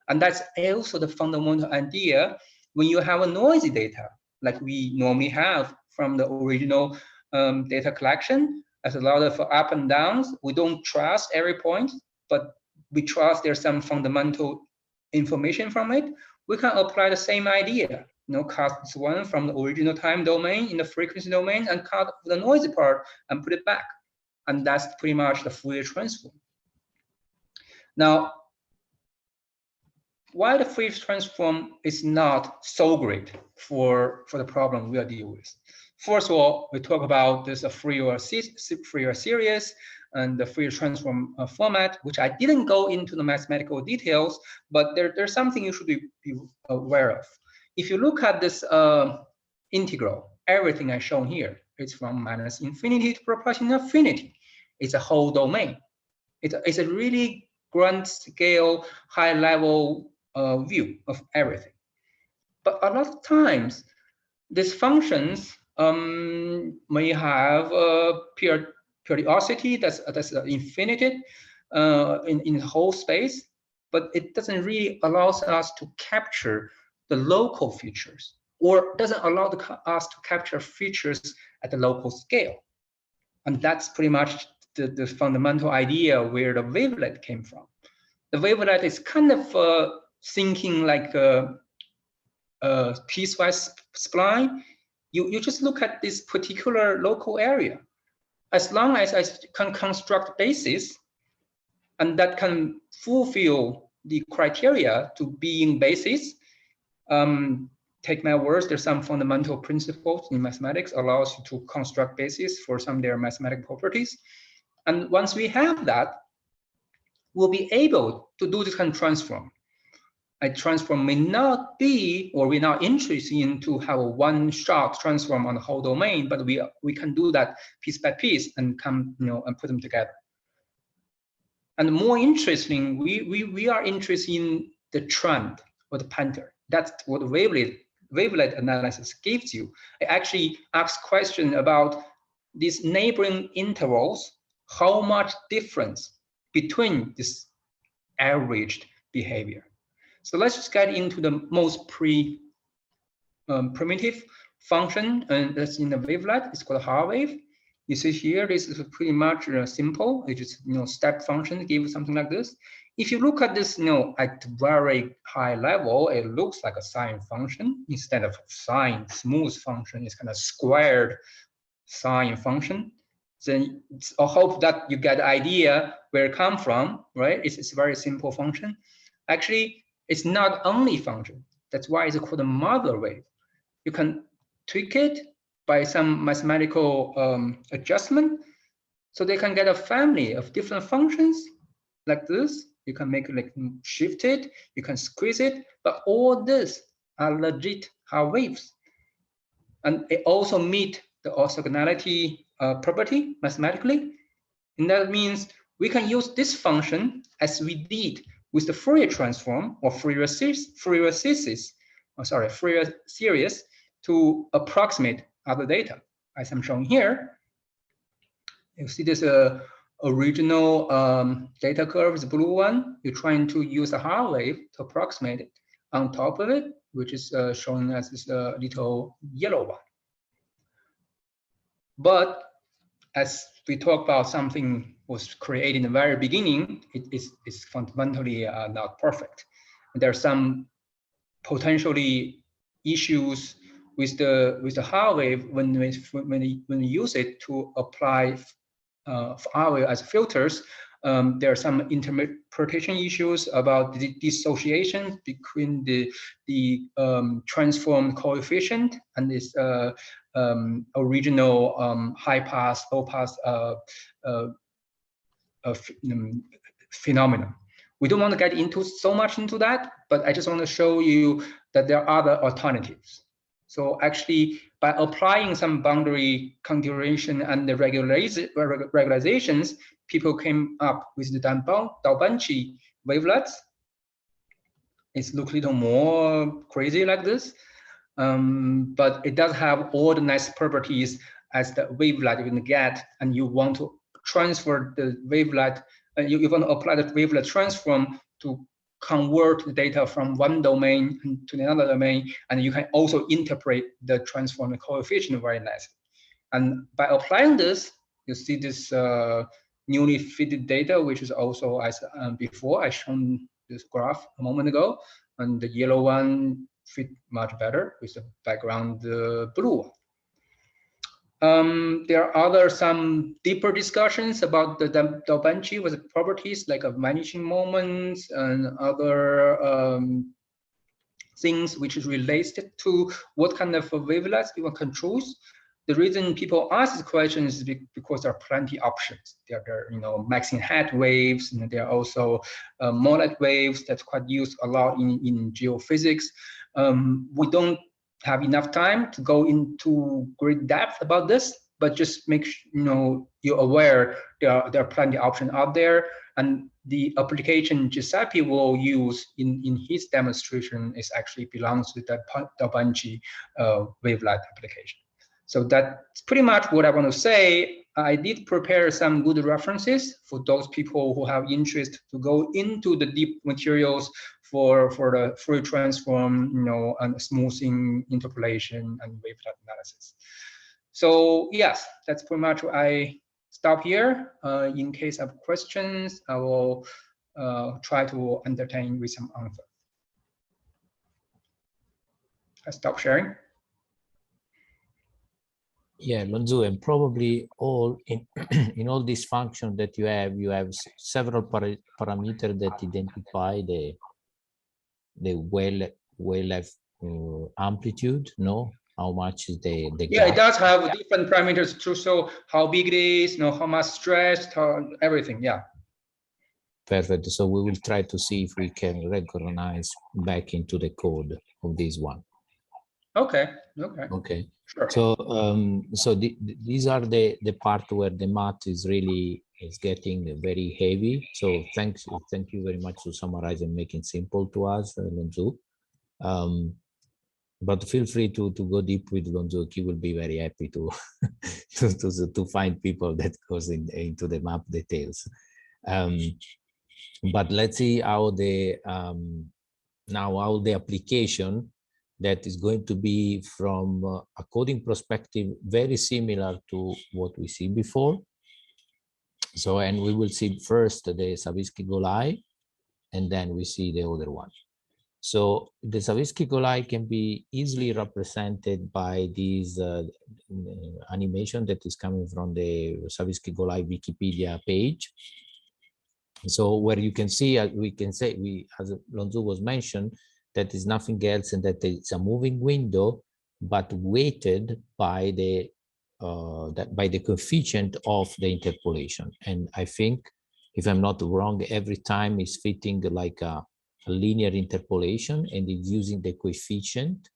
And that's also the fundamental idea when you have a noisy data. like we normally have from the original data collection. There's a lot of up and downs. We don't trust every point, but we trust there's some fundamental information from it. We can apply the same idea, cut this one from the original time domain in the frequency domain and cut the noisy part and put it back. And that's pretty much the Fourier transform. Now, why the Fourier transform is not so great for the problem we are dealing with? First of all, we talk about this Fourier series and the Fourier transform format, which I didn't go into the mathematical details, but there's something you should be aware of. If you look at this integral, everything I've shown here, it's from -infinity to proportional infinity. It's a whole domain. It's a really grand scale, high level view of everything. But a lot of times, these functions may have a periodicity that's infinite in the whole space, but it doesn't really allow us to capture the local features, or doesn't allow us to capture features at the local scale. And that's pretty much the fundamental idea where the wavelet came from. The wavelet is kind of thinking like a piecewise spline. You just look at this particular local area. As long as I can construct bases, and that can fulfill the criteria to being basis, take my words, there's some fundamental principles in mathematics allows you to construct bases for some of their mathematical properties. And once we have that, we'll be able to do this kind of transform. A transform may not be, or we're not interested in to have a one-shot transform on the whole domain, but we can do that piece by piece and come, and put them together. And more interesting, we are interested in the trend or the pattern. That's what the wavelet analysis gives you. It actually asks question about these neighboring intervals, how much difference between this averaged behavior. So let's just get into the most primitive function, and that's in the wavelet. It's called Haar wave. You see here, this is pretty much simple. It just step function give something like this. If you look at this, at very high level, it looks like a sine function instead of sine smooth function. It's kind of squared sine function. Then I hope that you get the idea where it comes from, right? It's a very simple function. Actually, it's not only function. That's why it's called a mother wave. You can tweak it by some mathematical adjustment, so they can get a family of different functions like this. You can make it like shift it, you can squeeze it, but all this are legit Haar waves. And it also meet the orthogonality property mathematically. And that means we can use this function as we did with the Fourier transform or Fourier series to approximate other data. As I'm showing here, you see this original data curve is the blue one. You're trying to use a Haar wave to approximate it on top of it, which is shown as this little yellow one. But as we talk about something was created in the very beginning, it's fundamentally not perfect. And there are some potentially issues with the Haar wave when we use it to apply Haar wave as filters. There are some interpretation issues about the dissociation between the transform coefficient and this original high pass, low pass phenomenon. We don't want to get into so much into that, but I just want to show you that there are other alternatives. So actually, by applying some boundary configuration and the regularizations, people came up with the Dalbanchi wavelets. It looks a little more crazy like this, but it does have all the nice properties as the wavelet you can get, and you want to transfer the wavelet, you want to apply the wavelet transform to convert the data from one domain to another domain, and you can also interpret the transform coefficient very nicely. And by applying this, you see this newly fitted data, which is also as before I shown this graph a moment ago, and the yellow one fit much better with the background blue one. There are some deeper discussions about the Da Vinci with properties like vanishing moments and other things which is related to what kind of wavelengths people can choose. The reason people ask this question is because there are plenty of options. There are maxing head waves, and there are also monad waves that's quite used a lot in geophysics. We don't have enough time to go into great depth about this, but just make you're aware there are plenty of options out there, and the application Giuseppe will use in his demonstration is actually belongs to the Da Vinci wavelength application. So that's pretty much what I want to say. I did prepare some good references for those people who have interest to go into the deep materials for the Fourier transform, and smoothing, interpolation, and wavelet analysis. So yes, that's pretty much what I stop here. In case of questions, I will try to entertain with some answers. I stop sharing. Yeah, Lonzo, and probably all in all these functions that you have several parameters that identify the wave amplitude. No, how much is the yeah, gap? it does have different parameters to show how big it is, how much stress, how everything. Yeah. Perfect. So we will try to see if we can recognize back into the code of this one. Okay. Okay. Okay. Sure. So these are the part where the math is really getting very heavy. So thank you very much to summarize and making simple to us, Lonzo. But feel free to go deep with Lonzo. He will be very happy to to find people that goes into the map details. But let's see how the now how the application that is going to be from a coding perspective very similar to what we see before. So, and we will see first the Savinsky-Golay, and then we see the other one. So the Savinsky-Golay can be easily represented by this animation that is coming from the Savinsky-Golay Wikipedia page. So where you can see, we can say, as Lonzo was mentioned, that is nothing else, and that it's a moving window, but weighted by the coefficient of the interpolation. And I think, if I'm not wrong, every time is fitting like a linear interpolation, and it's using the coefficient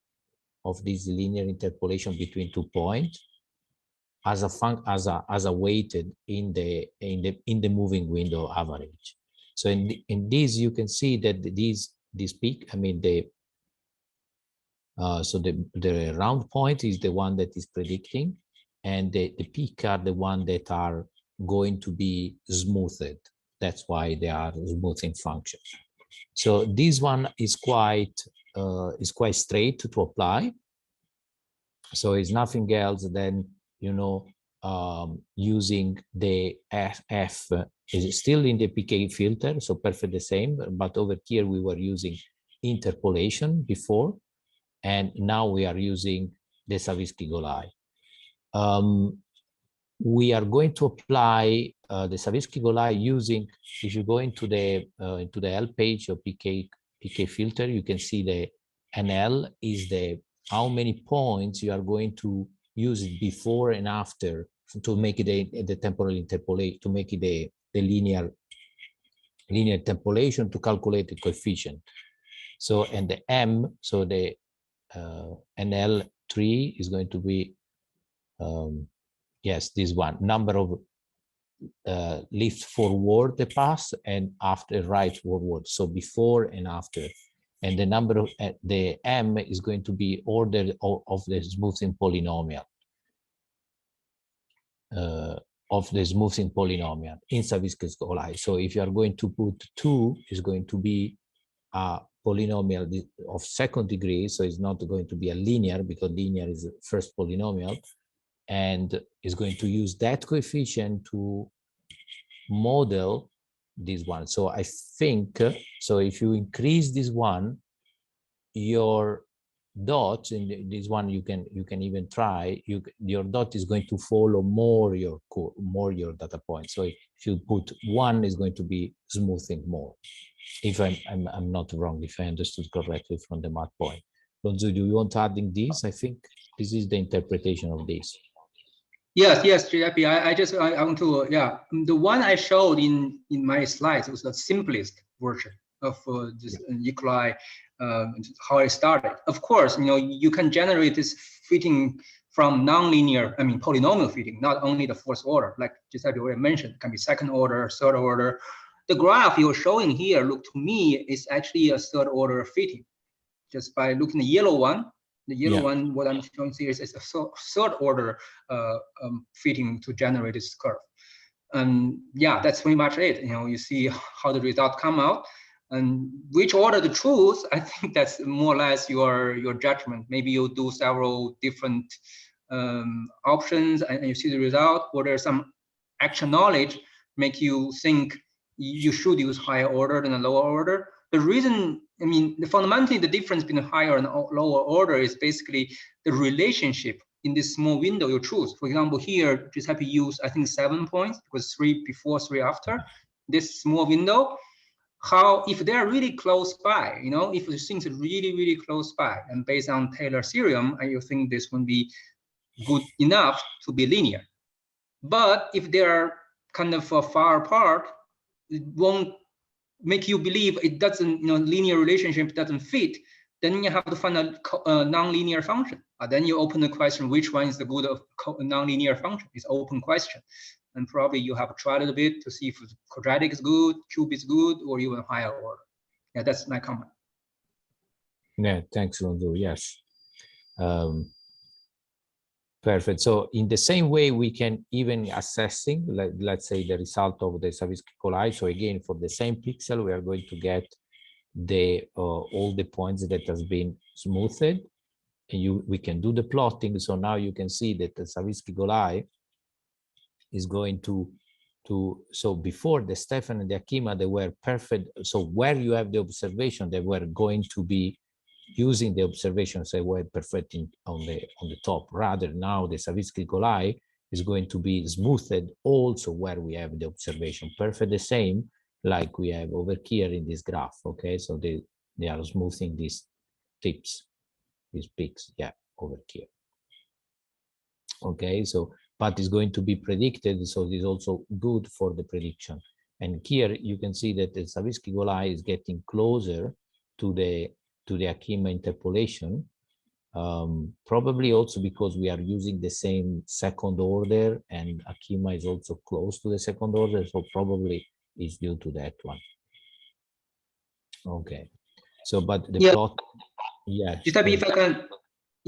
of this linear interpolation between 2 points as a weighted in the moving window average. So in this you can see that this peak, I mean so the round point is the one that is predicting, and the peak are the one that are going to be smoothed. That's why they are smoothing function. So this one is quite straight to apply. So it's nothing else than using the F is still in the PK filter, so perfect the same, but over here we were using interpolation before, and now we are using the Savinsky-Golay. We are going to apply the Savinsky-Golay using, if you go into the L page of PK filter, you can see the NL is the how many points you are going to use it before and after to make it the temporal interpolation, to make it the linear interpolation to calculate the coefficient. So, and the M, so the NL3 is going to be, yes, this one, number of lift forward the pass and after right forward, so before and after. And the number of the M is going to be order of the smoothing polynomial. In Savinsky-Golay. So if you are going to put 2, is going to be a polynomial of second degree, so it's not going to be a linear, because linear is the first polynomial, and is going to use that coefficient to model this one. So I think, so if you increase this one, your dot in this one, you can even try, your dot is going to follow more your data points. So if you put one, is going to be smoothing more. If I'm not wrong, if I understood correctly from the math point. Lonzo, do you want to add in this? I think this is the interpretation of this. Yes, JP. I want to, yeah. The one I showed in my slides was the simplest version of this equali, how I started. Of course, you can generate this fitting from nonlinear, polynomial fitting, not only the first order, like Giuseppe already mentioned, it can be second order, third order. The graph you're showing here, look to me, is actually a third order fitting. Just by looking at the yellow one, one, what I'm showing here is a third order fitting to generate this curve. And yeah, that's pretty much it. You see how the result come out, and which order to choose. I think that's more or less your judgment. Maybe you do several different options and you see the result, or there's some actual knowledge make you think you should use higher order than a lower order. The reason, fundamentally, the difference between higher and lower order is basically the relationship in this small window you choose. For example, here, just have to use, I think, 7 points, because 3 before, 3 after. This small window, if they're really close by, if the things are really, really close by, and based on Taylor's theorem, I think this will be good enough to be linear. But if they are kind of far apart, it won't make you believe it doesn't, linear relationship doesn't fit. Then you have to find a nonlinear function. Then you open the question, which one is the good of nonlinear function? It's open question. And probably you have tried it a bit to see if quadratic is good, cube is good, or even higher order. Yeah, that's my comment. Yeah, thanks, Lonzo. Yes. Perfect. So in the same way, we can even assessing, let's say, the result of the Savinsky-Colli. So again, for the same pixel, we are going to get the all the points that has been smoothed, and we can do the plotting. So now you can see that the Savinsky-Colli is going to so before the Stefan and the Akima, they were perfect. So where you have the observation, they were going to be using the observations that were perfect on the top. Rather, now the Savinsky-Colli is going to be smoothed also where we have the observation. Perfect the same like we have over here in this graph. Okay, so they are smoothing these tips, these peaks, yeah, over here. Okay, so but it's going to be predicted, so this is also good for the prediction. And here you can see that the Savinsky-Colli is getting closer to the Akima interpolation, probably also because we are using the same second order, and Akima is also close to the second order, so probably it's due to that one. Okay, so but the plot, yeah.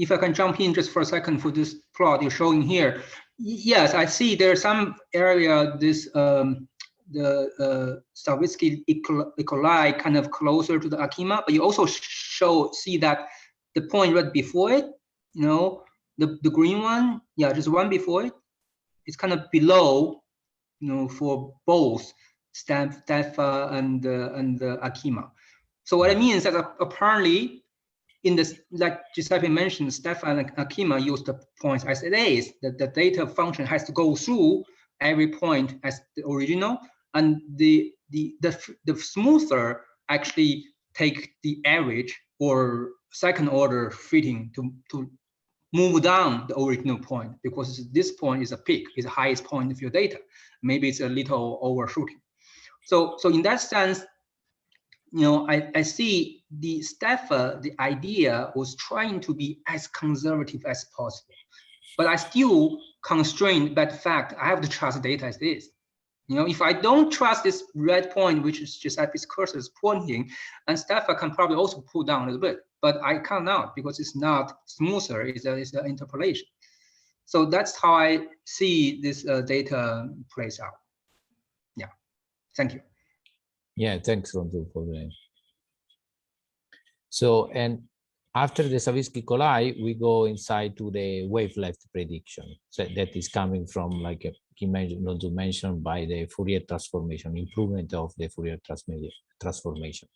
If I can jump in just for a second for this plot you're showing here. Yes, I see there's some area, this the Savinsky-Colli kind of closer to the Akima, but you also see that the point right before it, the green one, yeah, just one before it, it's kind of below, for both Stefan and the Akima. So what I mean is that apparently, in this, like Giuseppe mentioned, Stefan and Akima used the points as it is, that the data function has to go through every point as the original, and the smoother actually take the average or second order fitting to move down the original point, because this point is a peak, is the highest point of your data. Maybe it's a little overshooting. So in that sense, I see the Stefan, the idea was trying to be as conservative as possible, but I still constrained by the fact I have to trust data as is. If I don't trust this red point, which is just at this cursor is pointing, and Stefan can probably also pull down a little bit, but I cannot because it's not smoother, it's an interpolation. So that's how I see this data plays out. Yeah, thank you. Yeah, thanks, Ronzo, for the So, and after the Savinsky-Colli, we go inside to the wavelength prediction. So that is coming from, like he mentioned, by the Fourier transformation, improvement of the Fourier transformation.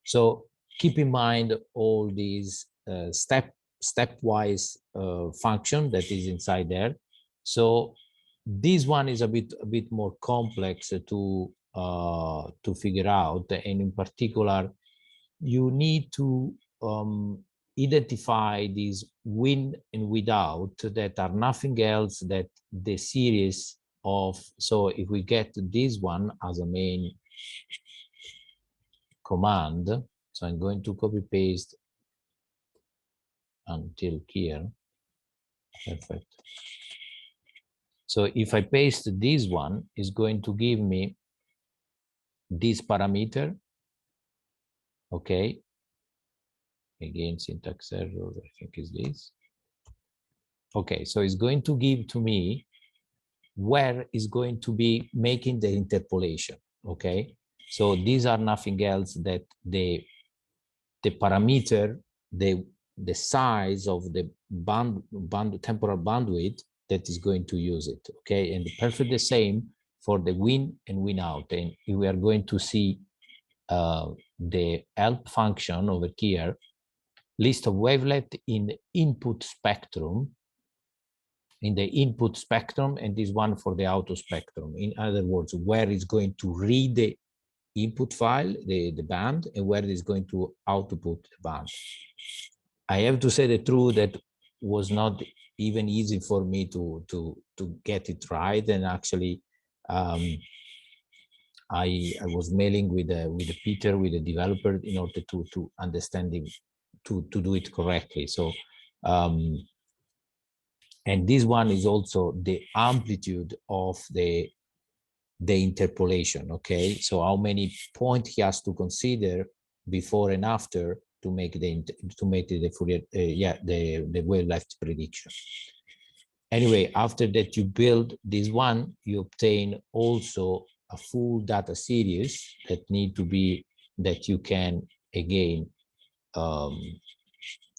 So keep in mind all these stepwise function that is inside there. So this one is a bit more complex to figure out, and in particular, you need to identify these win and without that are nothing else that the series of. So if we get this one as a main command, so I'm going to copy paste until here. Perfect. So if I paste this one, is going to give me this parameter. Okay. Again, syntax error, I think is this. Okay, so it's going to give to me where is going to be making the interpolation. Okay, so these are nothing else that the parameter, the size of the temporal bandwidth that is going to use it. Okay, and perfectly the same for the win and win out. And we are going to see the help function over here, list of wavelength in the input spectrum, and this one for the auto spectrum. In other words, where it's going to read the input file, the band, and where it's going to output the band. I have to say the truth, that was not even easy for me to get it right. And actually, I was mailing with Peter, with the developer, in order to understand it, to do it correctly. So and this one is also the amplitude of the interpolation. Okay, so how many points he has to consider before and after to make the Fourier the wavelength prediction. Anyway, after that you build this one, you obtain also a full data series that need to be, that you can again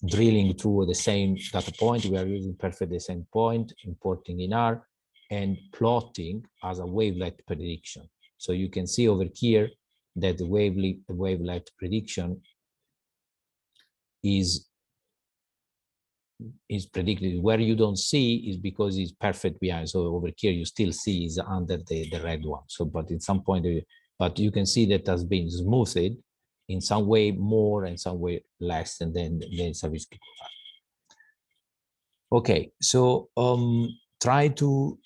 drilling through the same data point. We are using perfectly the same point, importing in R, and plotting as a wavelength prediction. So you can see over here that the wavelength prediction is predicted. Where you don't see is because it's perfect behind. So over here you still see is under the red one. So, but in some point, but you can see that has been smoothed in some way more and some way less, and then Savinsky-Colli. Okay, so try to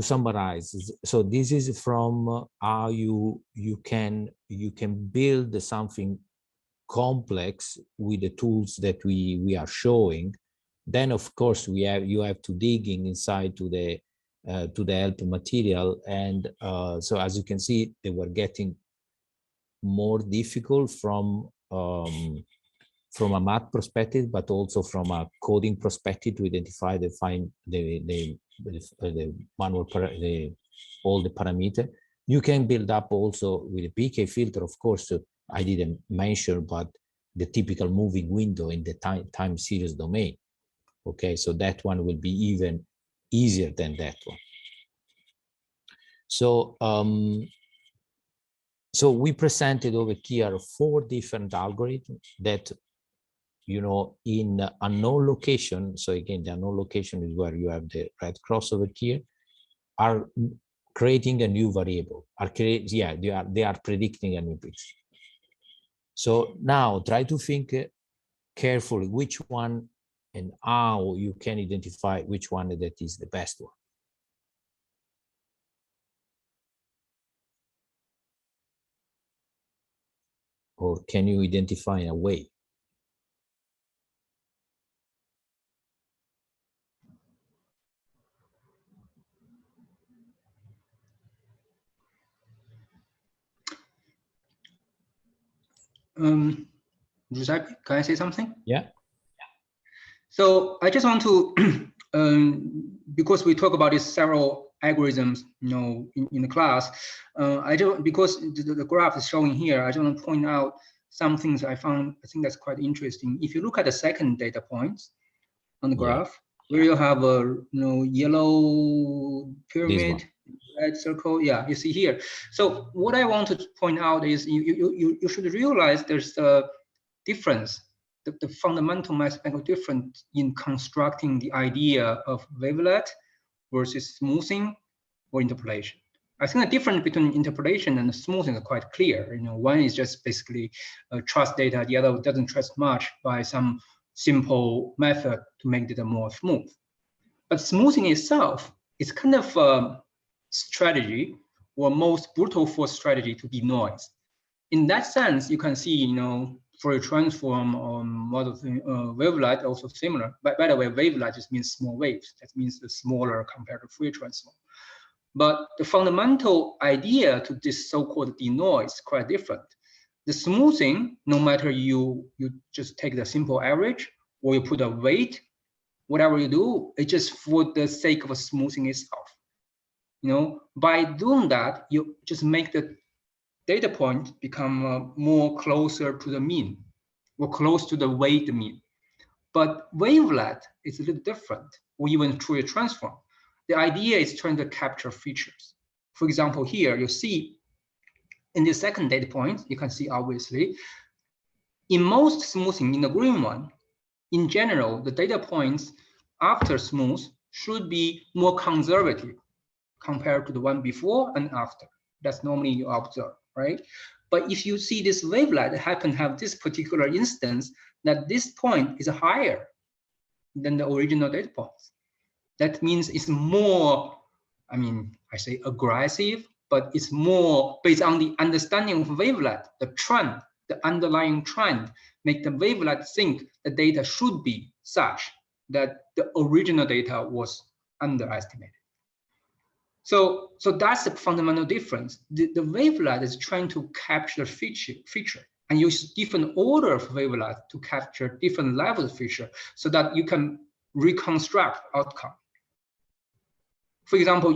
summarize. So this is from how you can build something complex with the tools that we are showing. Then of course you have to dig inside to the help material, and so as you can see, they were getting more difficult from a math perspective, but also from a coding perspective, to identify the manual all the parameter. You can build up also with a PK filter, of course. I didn't mention, but the typical moving window in the time series domain. Okay, so that one will be even easier than that one. So so we presented over here 4 different algorithms that, you know, in unknown location. So again, the unknown location is where you have the red cross over here, are creating a new variable. They are predicting a new pixel. So now try to think carefully which one and how you can identify which one that is the best one. Or can you identify in a way? Giuseppe, can I say something? Yeah. So I just want to, because we talk about these several algorithms, you know, in the class, I don't, because the graph is showing here, I just want to point out some things I think that's quite interesting. If you look at the second data point on the graph, where you have a yellow pyramid, red circle, yeah, you see here. So what I want to point out is you should realize there's a difference, the fundamental mathematical difference in constructing the idea of wavelet versus smoothing or interpolation. I think the difference between interpolation and smoothing is quite clear. One is just basically trust data, the other doesn't trust much by some simple method to make data more smooth. But smoothing itself is kind of a strategy, or most brutal force strategy, to denoise. In that sense, you can see, Fourier transform model wavelet also similar. By the way, wavelet just means small waves. That means the smaller compared to Fourier transform. But the fundamental idea to this so-called denoise is quite different. The smoothing, no matter you just take the simple average or you put a weight, whatever you do, it's just for the sake of smoothing itself. By doing that, you just make the data point become more closer to the mean, or close to the weight mean. But wavelet is a little different, or even Fourier transform. The idea is trying to capture features. For example, here you see in the second data point, you can see obviously, in most smoothing, in the green one, in general, the data points after smooth should be more conservative compared to the one before and after. That's normally you observe, right? But if you see this wavelet happen to have this particular instance, that this point is higher than the original data points. That means it's more, I say aggressive, but it's more based on the understanding of wavelet, the trend, the underlying trend, make the wavelet think the data should be such that the original data was underestimated. So that's the fundamental difference. The wavelet is trying to capture feature and use different order of wavelet to capture different levels of feature so that you can reconstruct outcome. For example,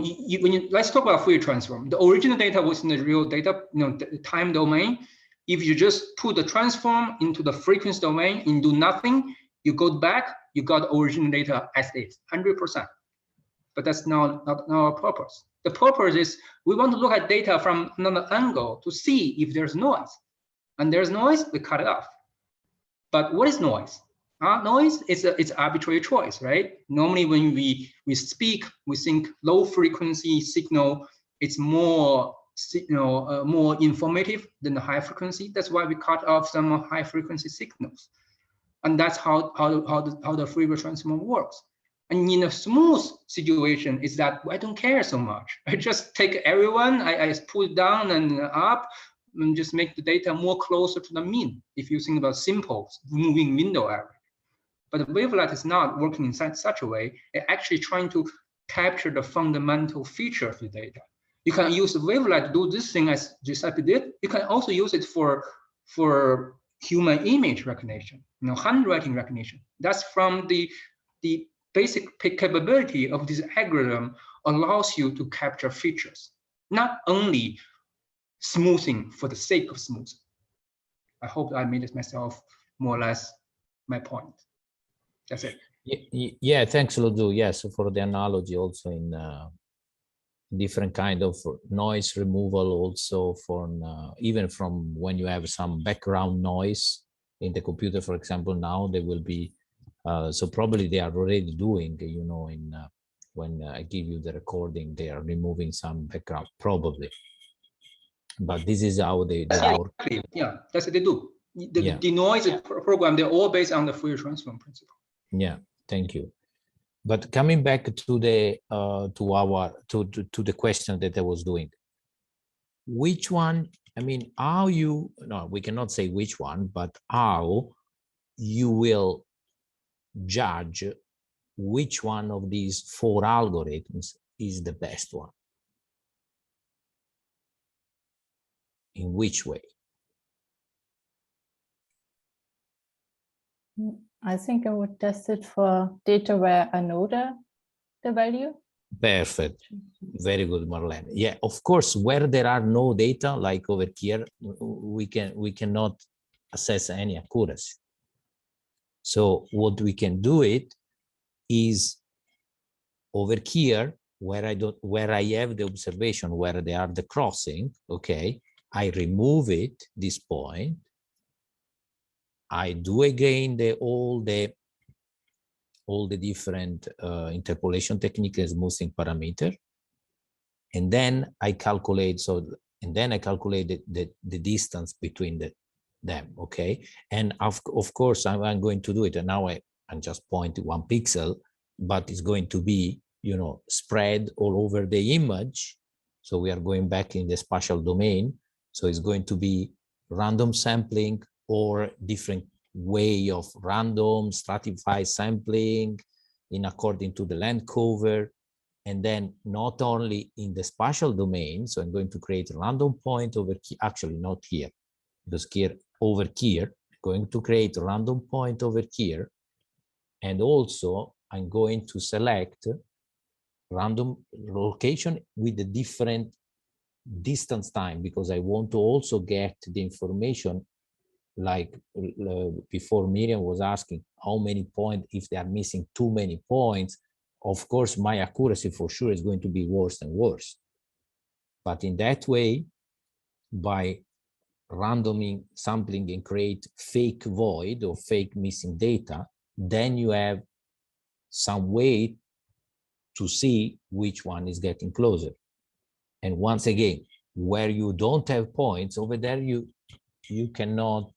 let's talk about Fourier transform. The original data was in the real data, the time domain. If you just put the transform into the frequency domain and do nothing, you go back, you got original data as is, 100%. But that's not our purpose. The purpose is we want to look at data from another angle to see if there's noise. And there's noise, we cut it off. But what is noise? Noise is it's arbitrary choice, right? Normally when we speak, we think low frequency signal, it's more more informative than the high frequency. That's why we cut off some high frequency signals. And that's how the Fourier transform works. And in a smooth situation is that I don't care so much. I just take everyone, I pull down and up, and just make the data more closer to the mean. If you think about simple moving window average. But the wavelet is not working in such a way. It's actually trying to capture the fundamental feature of the data. You can use the wavelet to do this thing as Giuseppe did. You can also use it for human image recognition, handwriting recognition. That's from the basic capability of this algorithm allows you to capture features, not only smoothing for the sake of smoothing. I hope I made it myself more or less my point. That's it. Yeah, thanks, Ludu. Yes, for the analogy also in different kind of noise removal also from even from when you have some background noise in the computer, for example, now there will be so probably they are already doing, in when I give you the recording, they are removing some background, probably. But this is how they work. Yeah, that's what they do. The noise program, they're all based on the Fourier transform principle. Yeah, thank you. But coming back to the to the question that I was doing, which one? How you? No, we cannot say which one, but how you will judge which one of these 4 algorithms is the best one. In which way? I think I would test it for data where I know the value. Perfect. Very good, Marlene. Yeah, of course, where there are no data, like over here, we cannot assess any accuracy. So what we can do it is over here where I have the observation where they are the crossing, okay, I remove it, this point. I do again all the different interpolation technique and smoothing parameter. And then I calculate, the distance between them, okay? And of course, I'm going to do it. And now I'm just pointing 1 pixel, but it's going to be, you know, spread all over the image. So we are going back in the spatial domain. So it's going to be random sampling or different way of random stratified sampling in according to the land cover. And then not only in the spatial domain, so I'm going to create a random point over here, actually not here, because here, over here, I'm going to create a random point over here. And also I'm going to select random location with the different distance time, because I want to also get the information like before Miriam was asking how many points, if they are missing too many points, of course, my accuracy for sure is going to be worse and worse. But in that way, by randoming sampling and create fake void or fake missing data, then you have some way to see which one is getting closer. And once again, where you don't have points over there, you cannot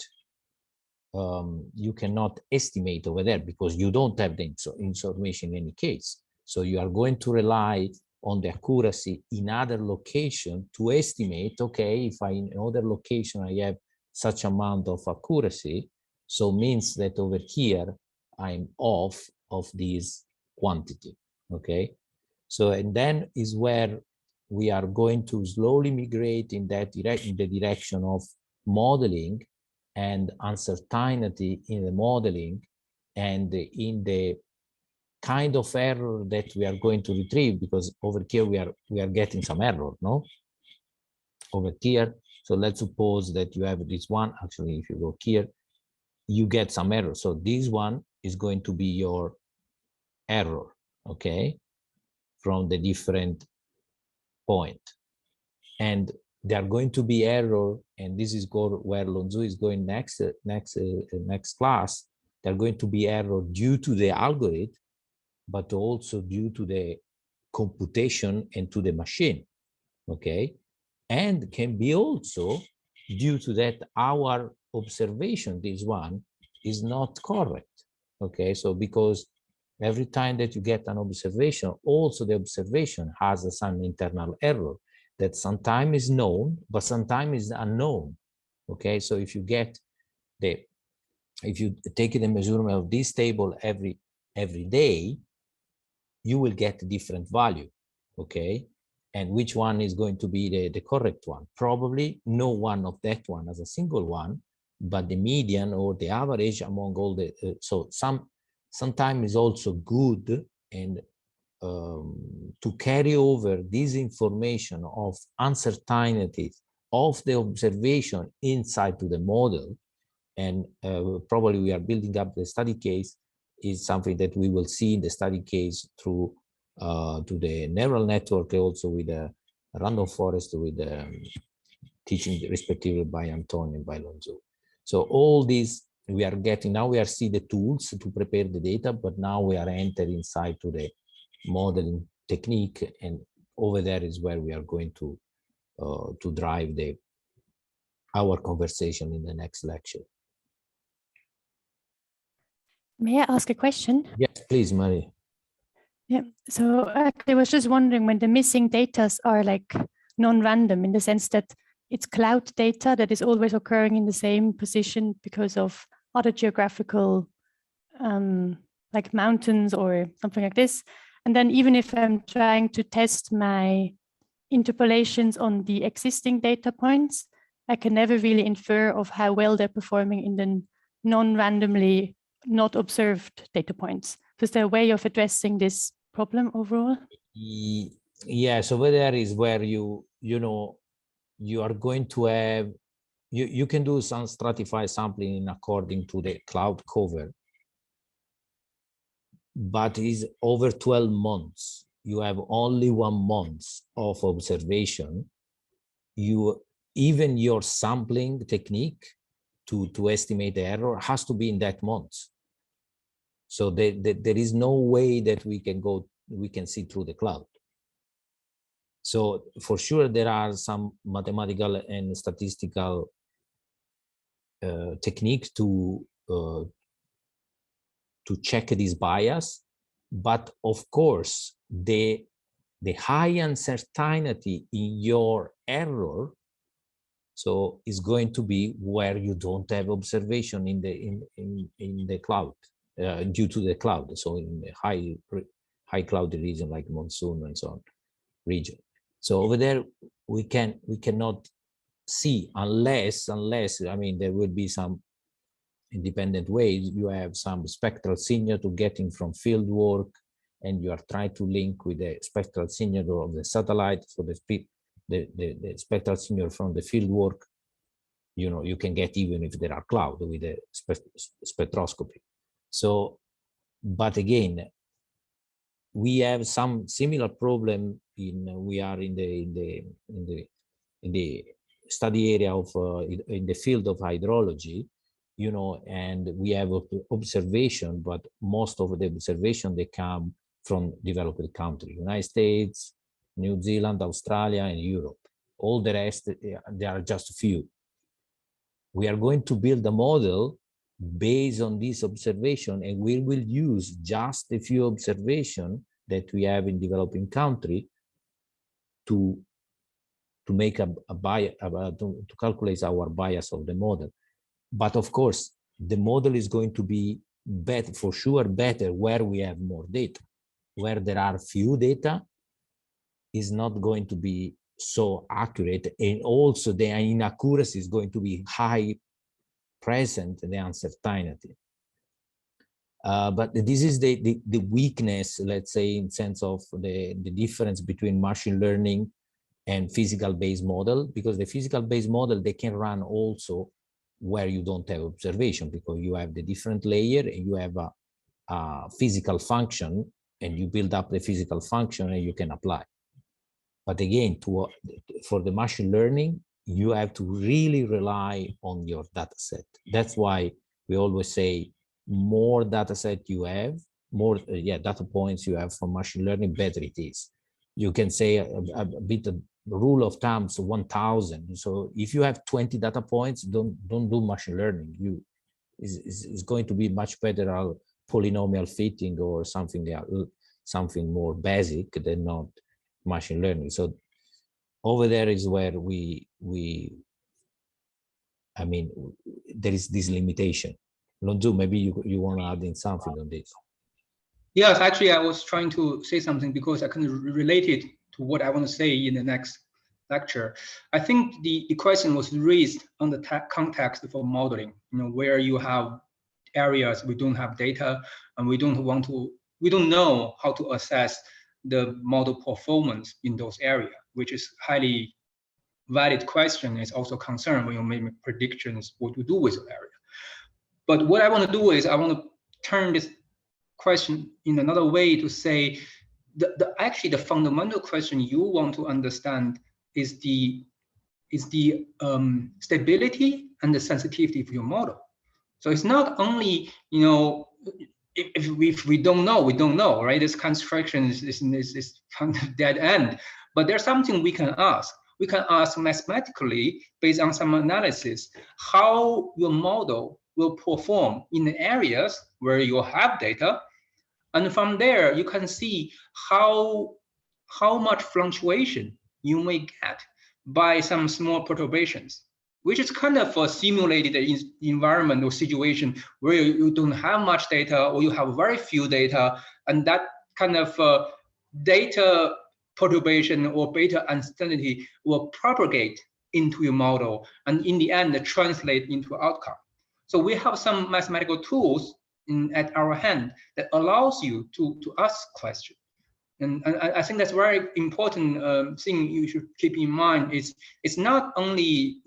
estimate over there because you don't have the information in any case. So you are going to rely on the accuracy in other location to estimate, okay, if in another location I have such amount of accuracy, so means that over here I'm off of this quantity, okay? So, and then is where we are going to slowly migrate in that in the direction of modeling and uncertainty in the modeling and in the kind of error that we are going to retrieve, because over here we are getting some error, no? Over here, so let's suppose that you have this one. Actually, if you go here, you get some error. So this one is going to be your error, okay, from the different point. And there are going to be error, and this is where Lonzo is going next class. There are going to be error due to the algorithm, but also due to the computation and to the machine, okay? And can be also due to that our observation, this one, is not correct, okay? So because every time that you get an observation, also the observation has some internal error that sometimes is known, but sometimes is unknown, okay? So if you take the measurement of this table every day, you will get a different value, okay? And which one is going to be the correct one? Probably no one of that one as a single one, but the median or the average among all the, so sometimes is also good and to carry over this information of uncertainties of the observation inside to the model. And probably we are building up the study case is something that we will see in the study case through to the neural network, also with a random forest with teaching respectively by Antonio and by Lonzo. So all these we are getting, now we are seeing the tools to prepare the data, but now we are entering inside to the modeling technique, and over there is where we are going to drive our conversation in the next lecture. May I ask a question? Yes, please, Marie. Yeah, so I was just wondering when the missing data are like non-random in the sense that it's cloud data that is always occurring in the same position because of other geographical like mountains or something like this. And then even if I'm trying to test my interpolations on the existing data points, I can never really infer of how well they're performing in the non-randomly not observed data points. So is there a way of addressing this problem overall? Yes, over there is where you are going to have you can do some stratified sampling according to the cloud cover, but is over 12 months. You have only 1 month of observation. Even your sampling technique to estimate the error has to be in that month. So there is no way that we can see through the cloud. So for sure, there are some mathematical and statistical techniques to check this bias, but of course, the high uncertainty in your error, so is going to be where you don't have observation in the cloud due to the cloud. So in the high cloudy region like monsoon and so on region. So over there we cannot see unless I mean there will be some independent ways. You have some spectral signal to getting from field work, and you are trying to link with the spectral signal of the satellite. So the spectral signal from the field work, you can get even if there are clouds with the spectroscopy. So, but again, we have some similar problem we are in the study area of in the field of hydrology, and we have observation, but most of the observation, they come from developed countries, United States, New Zealand, Australia, and Europe. All the rest, there are just a few. We are going to build a model based on this observation, and we will use just a few observations that we have in developing country to make a bias, to calculate our bias of the model. But of course, the model is going to be better, for sure, better where we have more data. Where there are few data, is not going to be so accurate, and also the inaccuracy is going to be high present, the uncertainty. But this is the weakness, let's say, in sense of the difference between machine learning and physical-based model, because the physical-based model, they can run also where you don't have observation, because you have the different layer and you have a physical function, and you build up the physical function and you can apply. But again, for the machine learning, you have to really rely on your data set. That's why we always say more data set you have, more data points you have for machine learning, better it is. You can say a bit of rule of thumb, so 1,000. So if you have 20 data points, don't do machine learning. It's going to be much better polynomial fitting or something more basic than not machine learning. So over there is where I mean, there is this limitation. Lonzo, maybe you want to add in something on this. Yes, actually, I was trying to say something because I can relate it to what I want to say in the next lecture. I think the question was raised on the context for modeling, where you have areas we don't have data and we don't know how to assess the model performance in those areas, which is highly valid question. It's also concern when you make predictions what to do with the area. But what I want to do is I want to turn this question in another way to say actually the fundamental question you want to understand is the stability and the sensitivity of your model. So it's not only, if we don't know, we don't know, right? This construction is kind of dead end. But there's something we can ask. We can ask mathematically, based on some analysis, how your model will perform in the areas where you have data. And from there, you can see how much fluctuation you may get by some small perturbations, which is kind of a simulated environment or situation where you don't have much data or you have very few data, and that kind of data perturbation or beta uncertainty will propagate into your model and in the end translate into outcome. So we have some mathematical tools at our hand that allows you to ask questions. And I think that's very important thing you should keep in mind. It's not only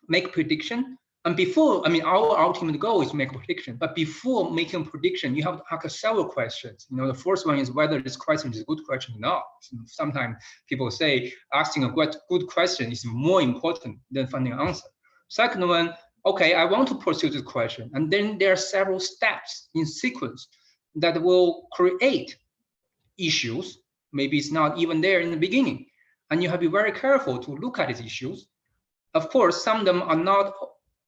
make prediction. And before, I mean, our ultimate goal is to make a prediction. But before making a prediction, you have to ask several questions. You know, the first one is whether this question is a good question or not. Sometimes people say asking a good question is more important than finding an answer. Second one, okay, I want to pursue this question. And then there are several steps in sequence that will create issues. Maybe it's not even there in the beginning. And you have to be very careful to look at these issues. Of course, some of them are not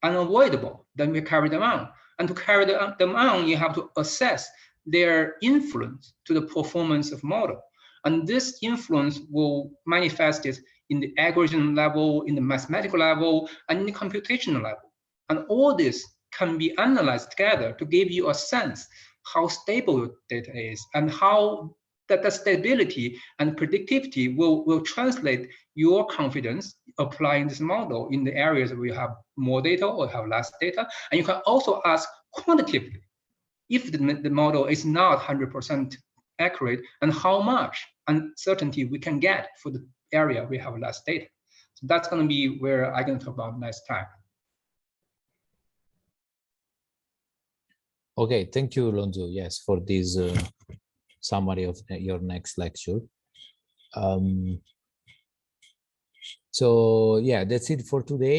unavoidable, then we carry them on. And to carry them on, you have to assess their influence to the performance of model. And this influence will manifest it in the algorithm level, in the mathematical level, and in the computational level. And all this can be analyzed together to give you a sense how stable your data is and how that the stability and predictivity will translate your confidence applying this model in the areas where you have more data or have less data. And you can also ask quantitatively if the model is not 100% accurate and how much uncertainty we can get for the area we have less data. So that's going to be where I'm going to talk about next time. Okay, thank you, Lonzo. Yes, for this summary of your next lecture. So yeah, that's it for today.